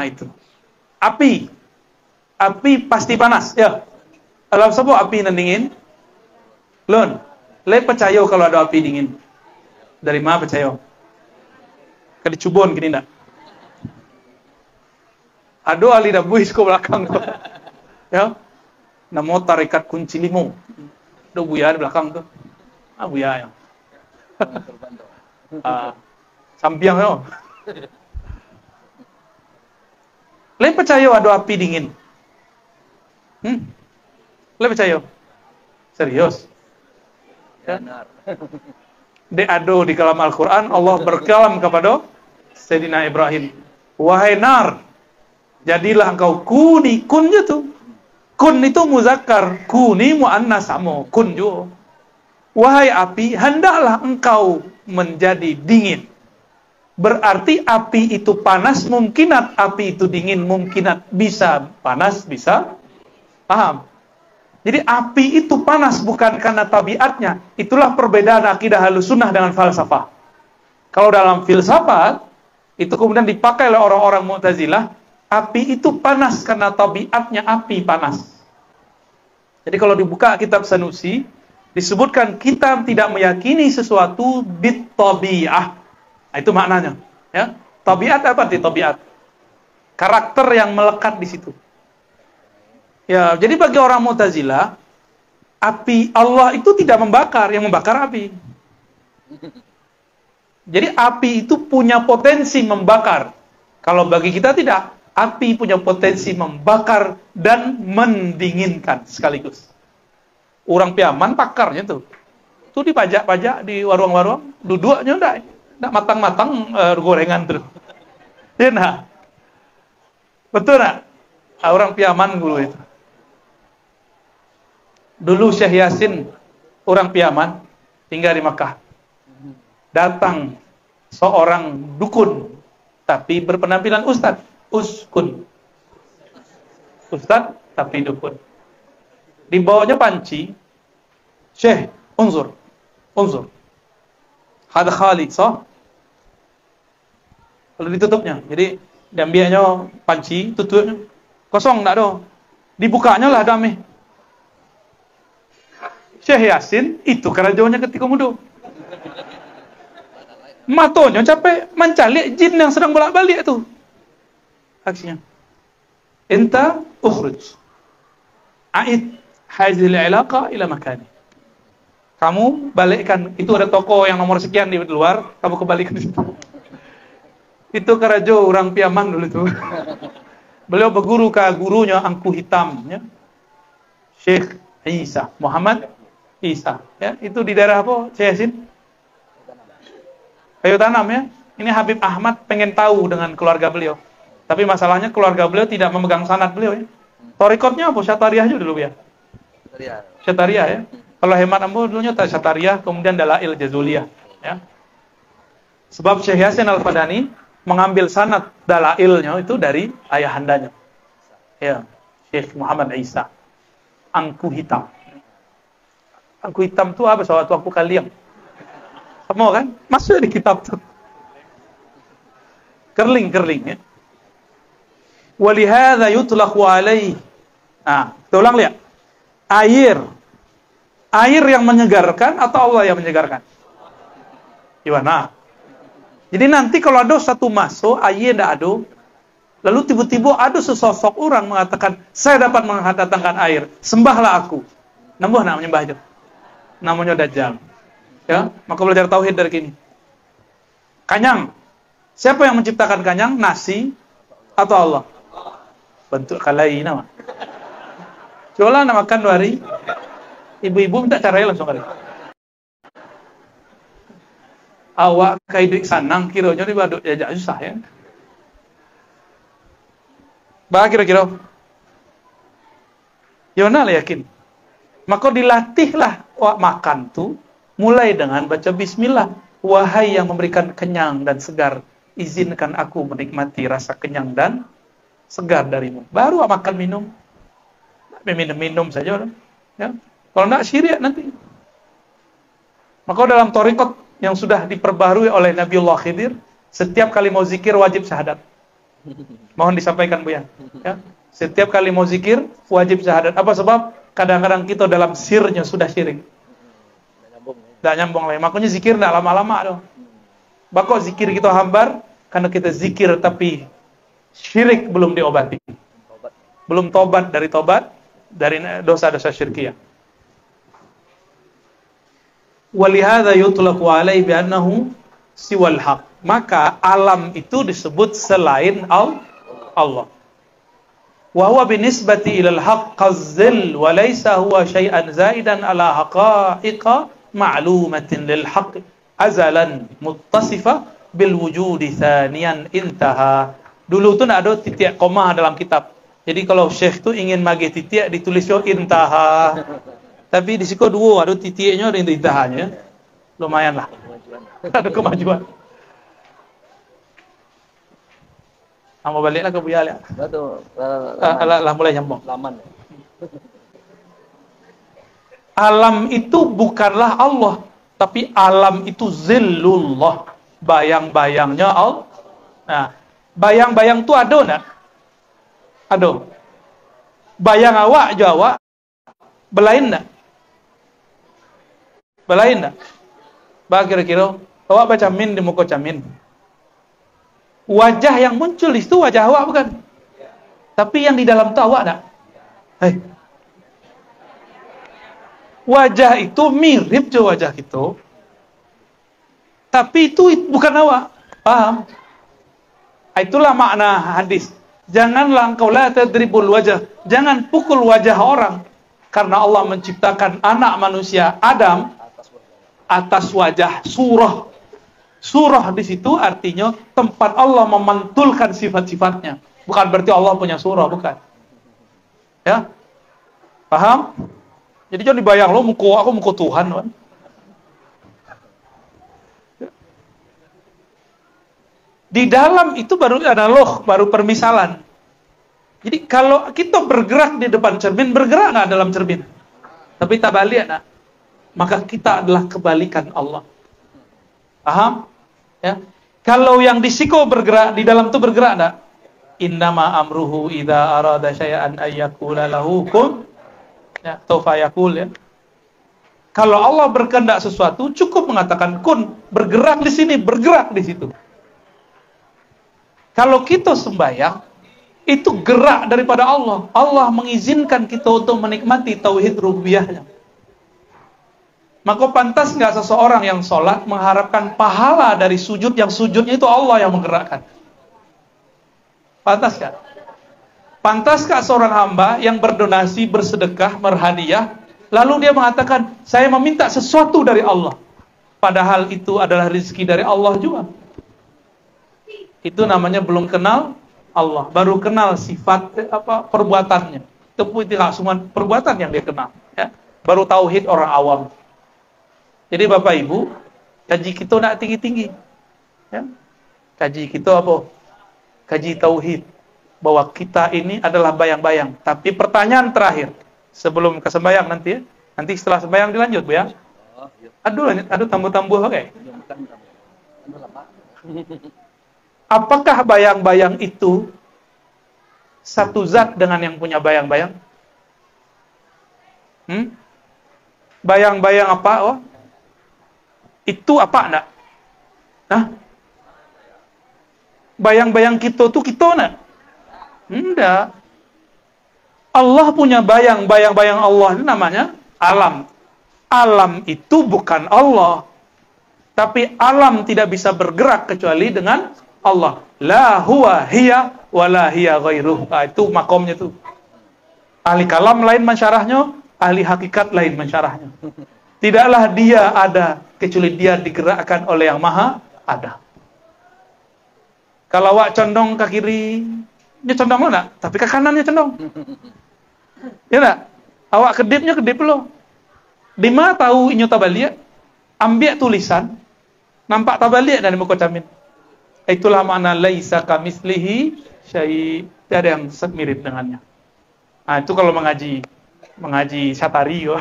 Itu. Api. Api pasti panas, ya. Alam sapa api nan dingin? Lon. Le percaya kalau ada api dingin. Dari mana percaya? Kali cubon gini ndak? Ado ali dah buis ke belakang tuh. Ya. Namo tarekat kunci limo. Do buya di belakang tuh. Buya ya. Sampiang yo. Le percaya ada api dingin. Le percaya? Serius? Ya. De ado di kalam Al-Quran, Allah berkalam kepada Sayyidina Ibrahim. Wahai nar, jadilah engkau kuni, kunnya tuh. Kun itu muzakkar, kuni muannas sama, kun juga. Wahai api, hendaklah engkau menjadi dingin. Berarti api itu panas mungkinat, api itu dingin mungkinat. Bisa panas, bisa paham. Jadi api itu panas bukan karena tabiatnya. Itulah perbedaan akidah Ahlussunnah dengan falsafah. Kalau dalam filsafat, itu kemudian dipakai oleh orang-orang Mu'tazilah, api itu panas karena tabiatnya api panas. Jadi kalau dibuka kitab Sanusi, disebutkan kita tidak meyakini sesuatu bit-tabi'ah. Nah, itu maknanya. Ya. Tabiat apa sih tabiat? Karakter yang melekat di situ. Ya, jadi bagi orang Mu'tazilah, api Allah itu tidak membakar, yang membakar api. Jadi api itu punya potensi membakar. Kalau bagi kita tidak, api punya potensi membakar dan mendinginkan sekaligus. Orang piaman pakarnya tuh. Itu dipajak-pajak di warung-warung, duduknya enggak matang-matang gorengan terus. Ya nah. Betul enggak? Orang piaman dulu itu. Dulu Syekh Yasin, orang piaman, tinggal di Makkah. Datang seorang dukun, tapi berpenampilan ustadz. Uskun. Ustadz, tapi dukun. Dibawanya panci. Syekh, unzur. Hada Khalid, so. Lalu ditutupnya. Jadi, diambilnya panci, tutupnya. Kosong, enggak ada. Dibukanya lah damai. Syekh Yasin itu kerajaannya ketika muda. Matonya capek mencari jin yang sedang bolak-balik itu. Aksinya. Enta ukhruj. A'id hadhil ilaqa ila makani. Kamu balikkan, itu ada toko yang nomor sekian di luar, kamu kembalikan di situ. Itu kerajo orang piaman dulu itu. Beliau berguru ke gurunya angku hitam, ya. Syekh Isa, Muhammad Isa, ya, itu di daerah apa? Syekh Yasin? Kayu Tanam, ya. Ini Habib Ahmad pengen tahu dengan keluarga beliau. Tapi masalahnya keluarga beliau tidak memegang sanad beliau, ya. Torikotnya apa? Syatariah juga dulu, ya. Syatariah, ya. Kalau hemat ambo dulunya Syatariah, kemudian Dalail Jazuliyah, ya. Sebab Syekh Yasin Al-Fadani mengambil sanad Dalailnya itu dari ayahandanya. Ya, Syekh Muhammad Isa. Angku hitam. Angku hitam itu apa? Suatu angku kaliang. Semua kan? Masuk di kitab tuh. Kerling ya. Walihada yutlaqu alaihi. Kita ulang lihat. Air yang menyegarkan atau Allah yang menyegarkan? Gimana? Jadi nanti kalau ada satu masuk, air tidak ada, lalu tiba-tiba ada sesosok orang mengatakan, saya dapat mendatangkan air, sembahlah aku. Nambah nak menyembah aja. Namanya Dajjal. Ya, maka belajar tauhid dari sini. Kanyang. Siapa yang menciptakan kanyang? Nasi atau Allah? Bentuk kalai nama. Coba nak makan 2 hari. Ibu-ibu minta caranya langsung hari. Awak kai duit sanang kiranya ni baduk jajak susah ya. Bah kira-kira. Yona lah yakin. Maka dilatihlah awak makan tu mulai dengan baca bismillah. Wahai yang memberikan kenyang dan segar, izinkan aku menikmati rasa kenyang dan segar darimu. Baru awak makan minum. Minum saja orang. Ya. Kalau enggak syirik nanti. Maka dalam thariqat yang sudah diperbarui oleh Nabiullah Khidir, setiap kali mau zikir wajib syahadat. Mohon disampaikan Bu ya. Setiap kali mau zikir wajib syahadat. Apa sebab? Kadang-kadang kita dalam sirnya sudah syirik. Tidak nyambung lagi. Makanya zikir tidak lama-lama dong. Bakok zikir kita hambar karena kita zikir tapi syirik belum diobati. Belum tobat dari dosa-dosa syirkiyah. Walihada yutlaqu alaihi bi annahu siwal haq. Maka alam itu disebut selain Allah. Wa huwa binisbati ilal haqq qazzil wa laysa huwa syai'an zaidan ala haqa'iqa ma'lumatin lil haqq azalan muttasifa bil wujudi thaniyan intaha. Dulu tuh ada titik koma dalam kitab. Jadi kalau syekh tu ingin magi titik ditulisnya intaha. Tapi di situ 2 ada titiknya, ada intihanya. Lumayan lah. Ada kemajuan. Mau baliklah ke Buya lihat. Betul. Lah mulai nyambung. Laman. Alam itu bukanlah Allah, tapi alam itu zillullah. Bayang-bayangnya Allah. Nah, bayang-bayang tu ada enggak? Ada. Bayang awak Jawa belain enggak? Belain enggak? Bah kira-kira awak baca min di muka camin. Wajah yang muncul itu wajah awak bukan? Tapi yang di dalam tu awak enggak? Wajah itu mirip je wajah kita. Tapi itu bukan awak. Paham? Itulah makna hadis. Janganlah engkau la tadribul wajah. Jangan pukul wajah orang. Karena Allah menciptakan anak manusia Adam atas wajah surah. Surah di situ artinya tempat Allah memantulkan sifat-sifatnya. Bukan berarti Allah punya surah, bukan. Ya? Paham? Jadi jangan dibayang lo aku muka Tuhan, kan? Di dalam itu baru analog, baru permisalan. Jadi kalau kita bergerak di depan cermin, bergerak nggak dalam cermin? Tapi tak balik, nak. Maka kita adalah kebalikan Allah. Paham? Ya. Kalau yang di siko bergerak, di dalam itu bergerak enggak? Innama amruhu idza arada syai'an ayyakula lahu kun ya tawfayakul ya. Kalau Allah berkehendak sesuatu, cukup mengatakan kun, bergerak di sini, bergerak di situ. Kalau kita sembahyang, itu gerak daripada Allah. Allah mengizinkan kita untuk menikmati tauhid rububiyahnya. Maka pantas nggak seseorang yang sholat mengharapkan pahala dari sujud yang sujudnya itu Allah yang menggerakkan? Pantas nggak? Pantaskah seorang hamba yang berdonasi, bersedekah, berhadiah, lalu dia mengatakan, saya meminta sesuatu dari Allah. Padahal itu adalah rezeki dari Allah juga. Itu namanya belum kenal Allah, baru kenal sifat perbuatannya. Itu tidak semua perbuatan yang dia kenal. Ya. Baru tauhid orang awam. Jadi Bapak Ibu, kaji kita nak tinggi-tinggi. Ya. Kaji kita apa? Kaji tauhid. Bahwa kita ini adalah bayang-bayang. Tapi pertanyaan terakhir, sebelum ke sembahyang nanti ya. Nanti setelah sembahyang dilanjut, Bu ya. Aduh tambuh-tambuh oke. Apakah bayang-bayang itu satu zat dengan yang punya bayang-bayang? Bayang-bayang apa? Oh, itu apa enggak? Nah, bayang-bayang kita tuh kita enggak? Enggak. Allah punya bayang-bayang Allah itu namanya alam. Alam itu bukan Allah. Tapi alam tidak bisa bergerak kecuali dengan Allah. La huwa hiya wa la hiya ghairuh. Nah, itu makomnya tuh. Ahli kalam lain mensyarahnya, ahli hakikat lain mensyarahnya. Tidaklah dia ada kecuali dia digerakkan oleh yang maha ada. Kalau awak condong ke kiri, dia condong lo enggak? Tapi ke kanannya condong. Ya enggak? Awak kedipnya kedip lo. Di mana tahu inyo tabaliya? Ambil tulisan, nampak tabaliya dari muka camin. Itulah makna laisa kamislihi syai'. Tidak ada yang mirip dengannya. Nah, itu kalau mengaji syatari yo.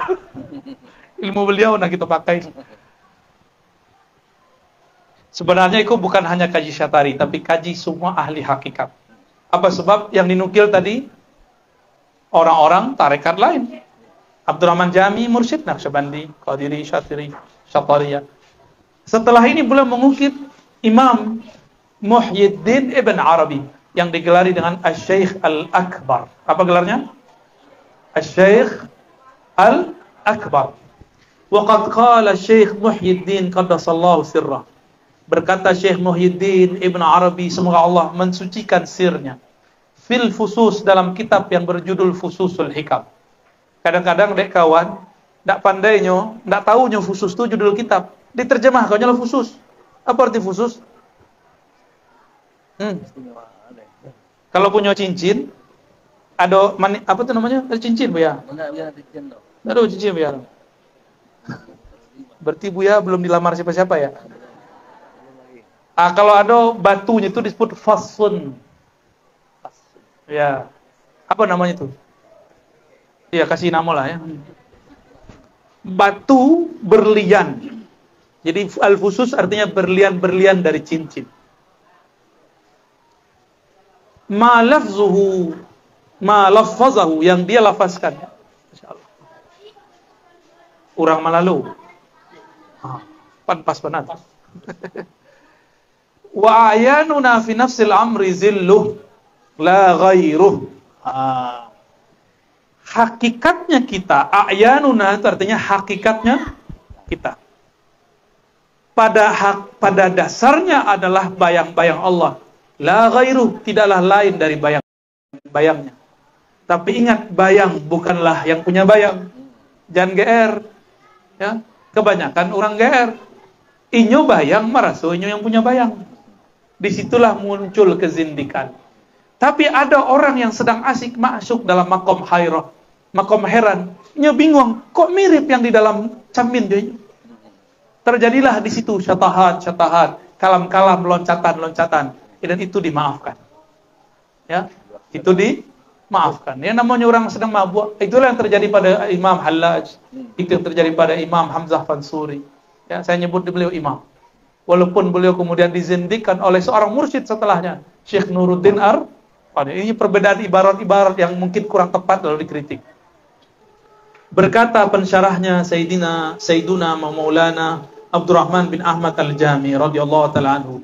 Ilmu beliau nah kita pakai. Sebenarnya itu bukan hanya kaji syatari, tapi kaji semua ahli hakikat. Apa sebab yang dinukil tadi? Orang-orang tarekat lain. Abdurrahman Jami, Mursyid Naqsyabandi, Qadiri, Syatiri, Syatariyah. Setelah ini beliau mengukit Imam Muhyiddin Ibn Arabi yang digelari dengan Asy-Syaikh Al-Akbar. Apa gelarnya? Asy-Syaikh Al-Akbar. Waqad qala Syekh Muhyiddin qaddasallahu sirrah. Berkata Syekh Muhyiddin Ibn Arabi, semoga Allah mensucikan sirnya. Fil Fusus, dalam kitab yang berjudul Fususul Hikam. Kadang-kadang dek kawan, ndak pandainya, ndak tahunya Fusus itu judul kitab. Diterjemah kau nyala Fusus. Apa arti Fusus? Kalau punya cincin, ada apa tuh namanya? Ada cincin, Bu ya? Ada cincin, Bu ya? Berarti Bu ya belum dilamar siapa-siapa ya? Kalau ada batunya itu disebut fasun. Ya. Apa namanya itu? Ya, kasih nama lah ya. Batu berlian. Jadi al-fusus artinya berlian-berlian dari cincin. Ma lafzuhu, ma lafzahu, yang dia lafazkan. Masyaallah. Urang malalu. Pas penat. Wa ayanuna fi nafsil amri zilluh la ghairuh. Hakikatnya kita, ayanuna itu artinya hakikatnya kita. Pada dasarnya adalah bayang-bayang Allah. La ghairuh, tidaklah lain dari bayang-bayangnya. Tapi ingat, bayang bukanlah yang punya bayang. Jangan GR. Ya, kebanyakan orang GR. Inyo bayang, maraso inyo yang punya bayang. Disitulah muncul kezindikan. Tapi ada orang yang sedang asik masuk dalam makom hairah, makom heran. Inyo bingung, kok mirip yang di dalam camin dia. Terjadilah di situ syatahat, kalam-kalam, loncatan. Dan itu dimaafkan. Ya, itu dimaafkan. Ya, namanya orang sedang mabuk. Itulah yang terjadi pada Imam Hallaj. Itu yang terjadi pada Imam Hamzah Fansuri. Ya, saya nyebut beliau imam. Walaupun beliau kemudian dizindikan oleh seorang mursyid setelahnya, Syekh Nuruddin Ini perbedaan ibarat-ibarat yang mungkin kurang tepat lalu dikritik. Berkata pensyarahnya Sayyiduna Maulana Abdurrahman bin Ahmad Al-Jami radhiyallahu taala anhu.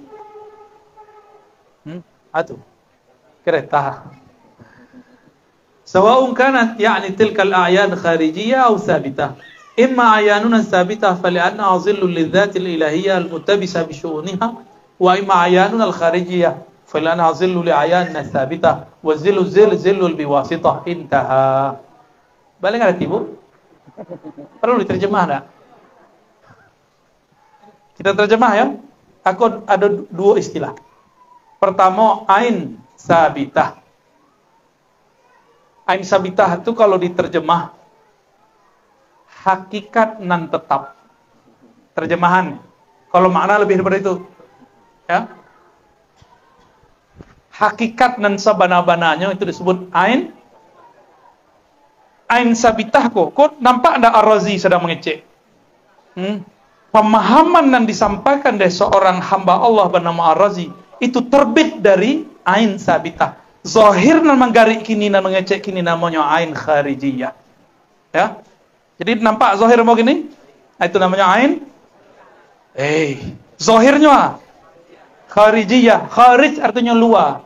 Kereta. Sawa'un kanat yani tilka al-a'yan kharijiyah aw thabitah. Imma ayanuna thabitah fali'anna azillu lidzati al-ilahiyyah al-muttabisa bi syu'uniha wa imma ayanuna al-kharijiyah fali'anna azillu li'ayanna thabitah wa zillu biwasitah. Intaha. Balik ada tibu? Perlu diterjemah enggak? Kita terjemah ya. Aku ada dua istilah. Pertama, ain sabitah. Ain sabitah itu kalau diterjemah hakikat nan tetap. Terjemahan. Kalau makna lebih daripada itu. Ya. Hakikat nan sabana-bananya itu disebut ain. Ain sabitah kok nampak ada Ar-Razi sedang mengecek. Pemahaman yang disampaikan dari seorang hamba Allah bernama Ar-Razi itu terbit dari ain sabitah. Zahir nan manggari kini nan mengecek kini namanya ain kharijiyah. Ya. Jadi nampak zahir mau gini? Itu namanya ain. Zahirnya kharijiyah. Kharij artinya luar.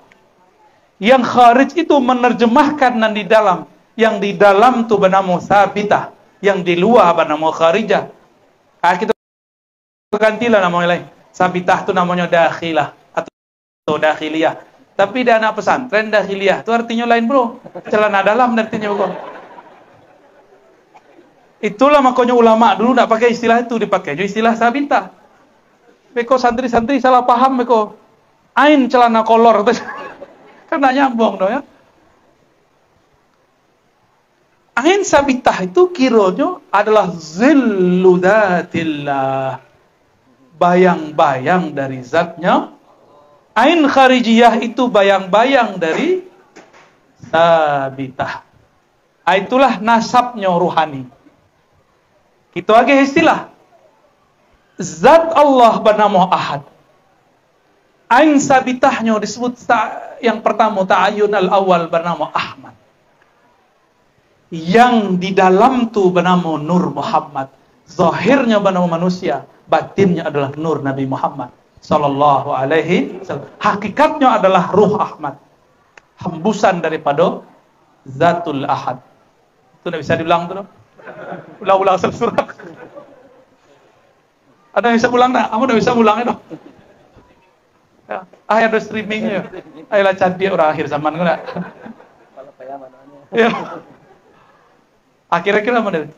Yang kharij itu menerjemahkan nan di dalam. Yang di dalam tu bernama sabitah. Yang di luar bernama kharijah. Kita gantilah namanya lain. Sabitah tu namanya dakhilah atau dakhiliyah. Tapi di anak pesantren dakhiliyah itu artinya lain, bro. Celana dalam artinya, bro. Itulah makanya ulama dulu tidak pakai istilah itu, dipakai istilah sabitah. Beko santri-santri salah paham beko. Ain celana kolor terus. Kan tidak nyambung dong ya. Ain sabitah itu kiranya adalah zillu dzatillah. Bayang-bayang dari zatnya. Ain kharijiyah itu bayang-bayang dari sabitah. Itulah nasabnya ruhani. Itu aja istilah. Zat Allah bernama Ahad. Ain sabitahnya disebut yang pertama ta'ayun al-awwal bernama Ahmad. Yang di dalam tu bernama Nur Muhammad. Zahirnya bernama manusia, batinnya adalah Nur Nabi Muhammad sallallahu alaihi wasallam. Hakikatnya adalah Ruh Ahmad. Hembusan daripada Zatul Ahad. Itu tidak bisa diulang tu. Ulang-ulang surat. Ada yang bisa ulang tak? Kamu tidak bisa ulang itu. Ya, ada streamingnya. Ayolah cantik orang akhir zaman kan? Ya. Akhir-akhir apa?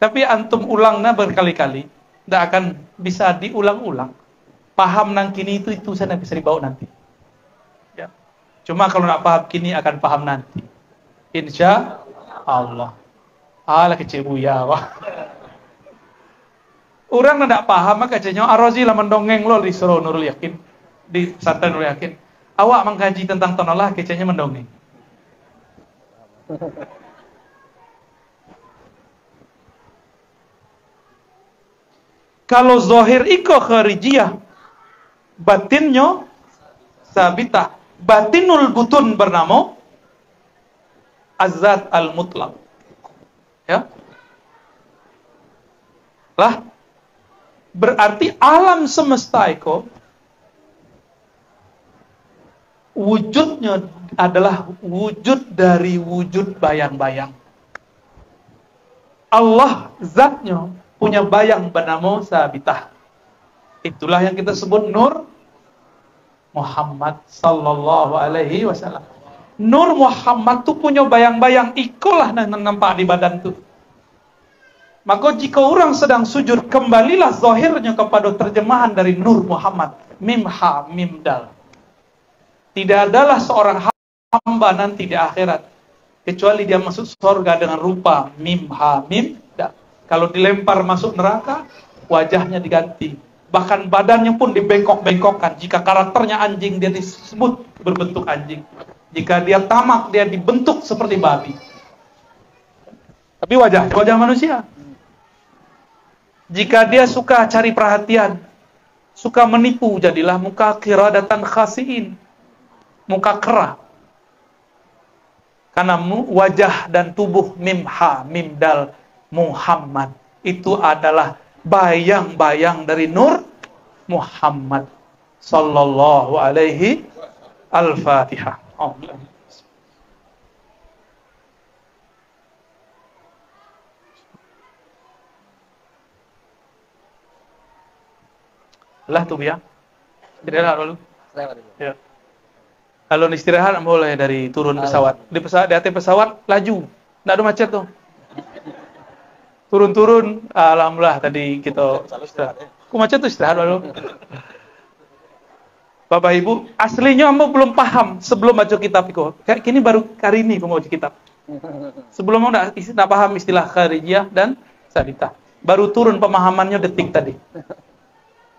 Tapi antum ulangnya berkali-kali, tidak akan bisa diulang-ulang. Paham nang kini itu sana bisa dibawa nanti. Ya. Cuma kalau nak paham kini akan paham nanti. Insya Allah. Alah kecil buya. Orang tidak paham maka kecilnya Ar-Razi lah mendongeng lo di Surah Nurul Yakin, di pesantren Nurul Yakin. Awak mengkaji tentang tonolah kecilnya mendongeng. Kalau zahir iko kharijiyah, batinnya sabitah. Batinul butun bernama Az-Zat al-Mutlaq. Ya. Lah, berarti alam semesta iko wujudnya adalah wujud dari wujud bayang-bayang. Allah zatnya punya bayang bernama sabitah. Itulah yang kita sebut Nur Muhammad sallallahu alaihi wasallam. Nur Muhammad tu punya bayang-bayang, ikolah yang nampak di badan tu. Maka jika orang sedang sujud, kembalilah zahirnya kepada terjemahan dari Nur Muhammad. Mim ha mim dal. Tidak adalah seorang hamba nanti di akhirat kecuali dia masuk surga dengan rupa mim ha mim dal. Kalau dilempar masuk neraka, wajahnya diganti. Bahkan badannya pun dibengkok-bengkokkan. Jika karakternya anjing, dia disebut berbentuk anjing. Jika dia tamak, dia dibentuk seperti babi. Tapi wajah manusia. Jika dia suka cari perhatian, suka menipu, jadilah muka qiradatan khasiin. Muka kera. Karena wajah dan tubuh mim ha mim dal Muhammad itu adalah bayang-bayang dari Nur Muhammad sallallahu alaihi. Al-Fatihah. Lah tuh ya. Istirahat dulu. Ya. Kalau istirahat boleh dari turun pesawat. Di atas pesawat laju. Enggak ada macet tuh. Turun-turun, alhamdulillah tadi kita istirahat. Kok macet tuh istirahat dulu. Bapak Ibu, aslinya ambo belum paham sebelum baca kitab itu. Kayak gini baru hari ini mau baca kitab. Sebelumnya enggak paham istilah kharijiyah dan sabitah. Baru turun pemahamannya detik tadi.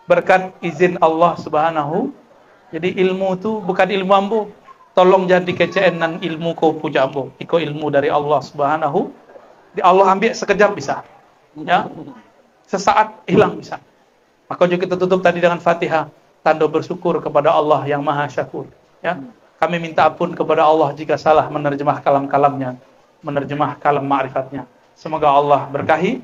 Berkat izin Allah Subhanahu. Jadi ilmu itu bukan ilmu ambo. Tolong jangan dikecewain nan ilmu kau puja ambo. Iko ilmu dari Allah Subhanahu. Allah ambil sekejap bisa. Ya. Sesaat hilang bisa. Maka juga kita tutup tadi dengan Fatihah. tanda bersyukur kepada Allah yang Maha Syakur. Ya, kami minta ampun kepada Allah jika salah menerjemah kalam-kalamnya, menerjemah kalam ma'rifatnya. Semoga Allah berkahi.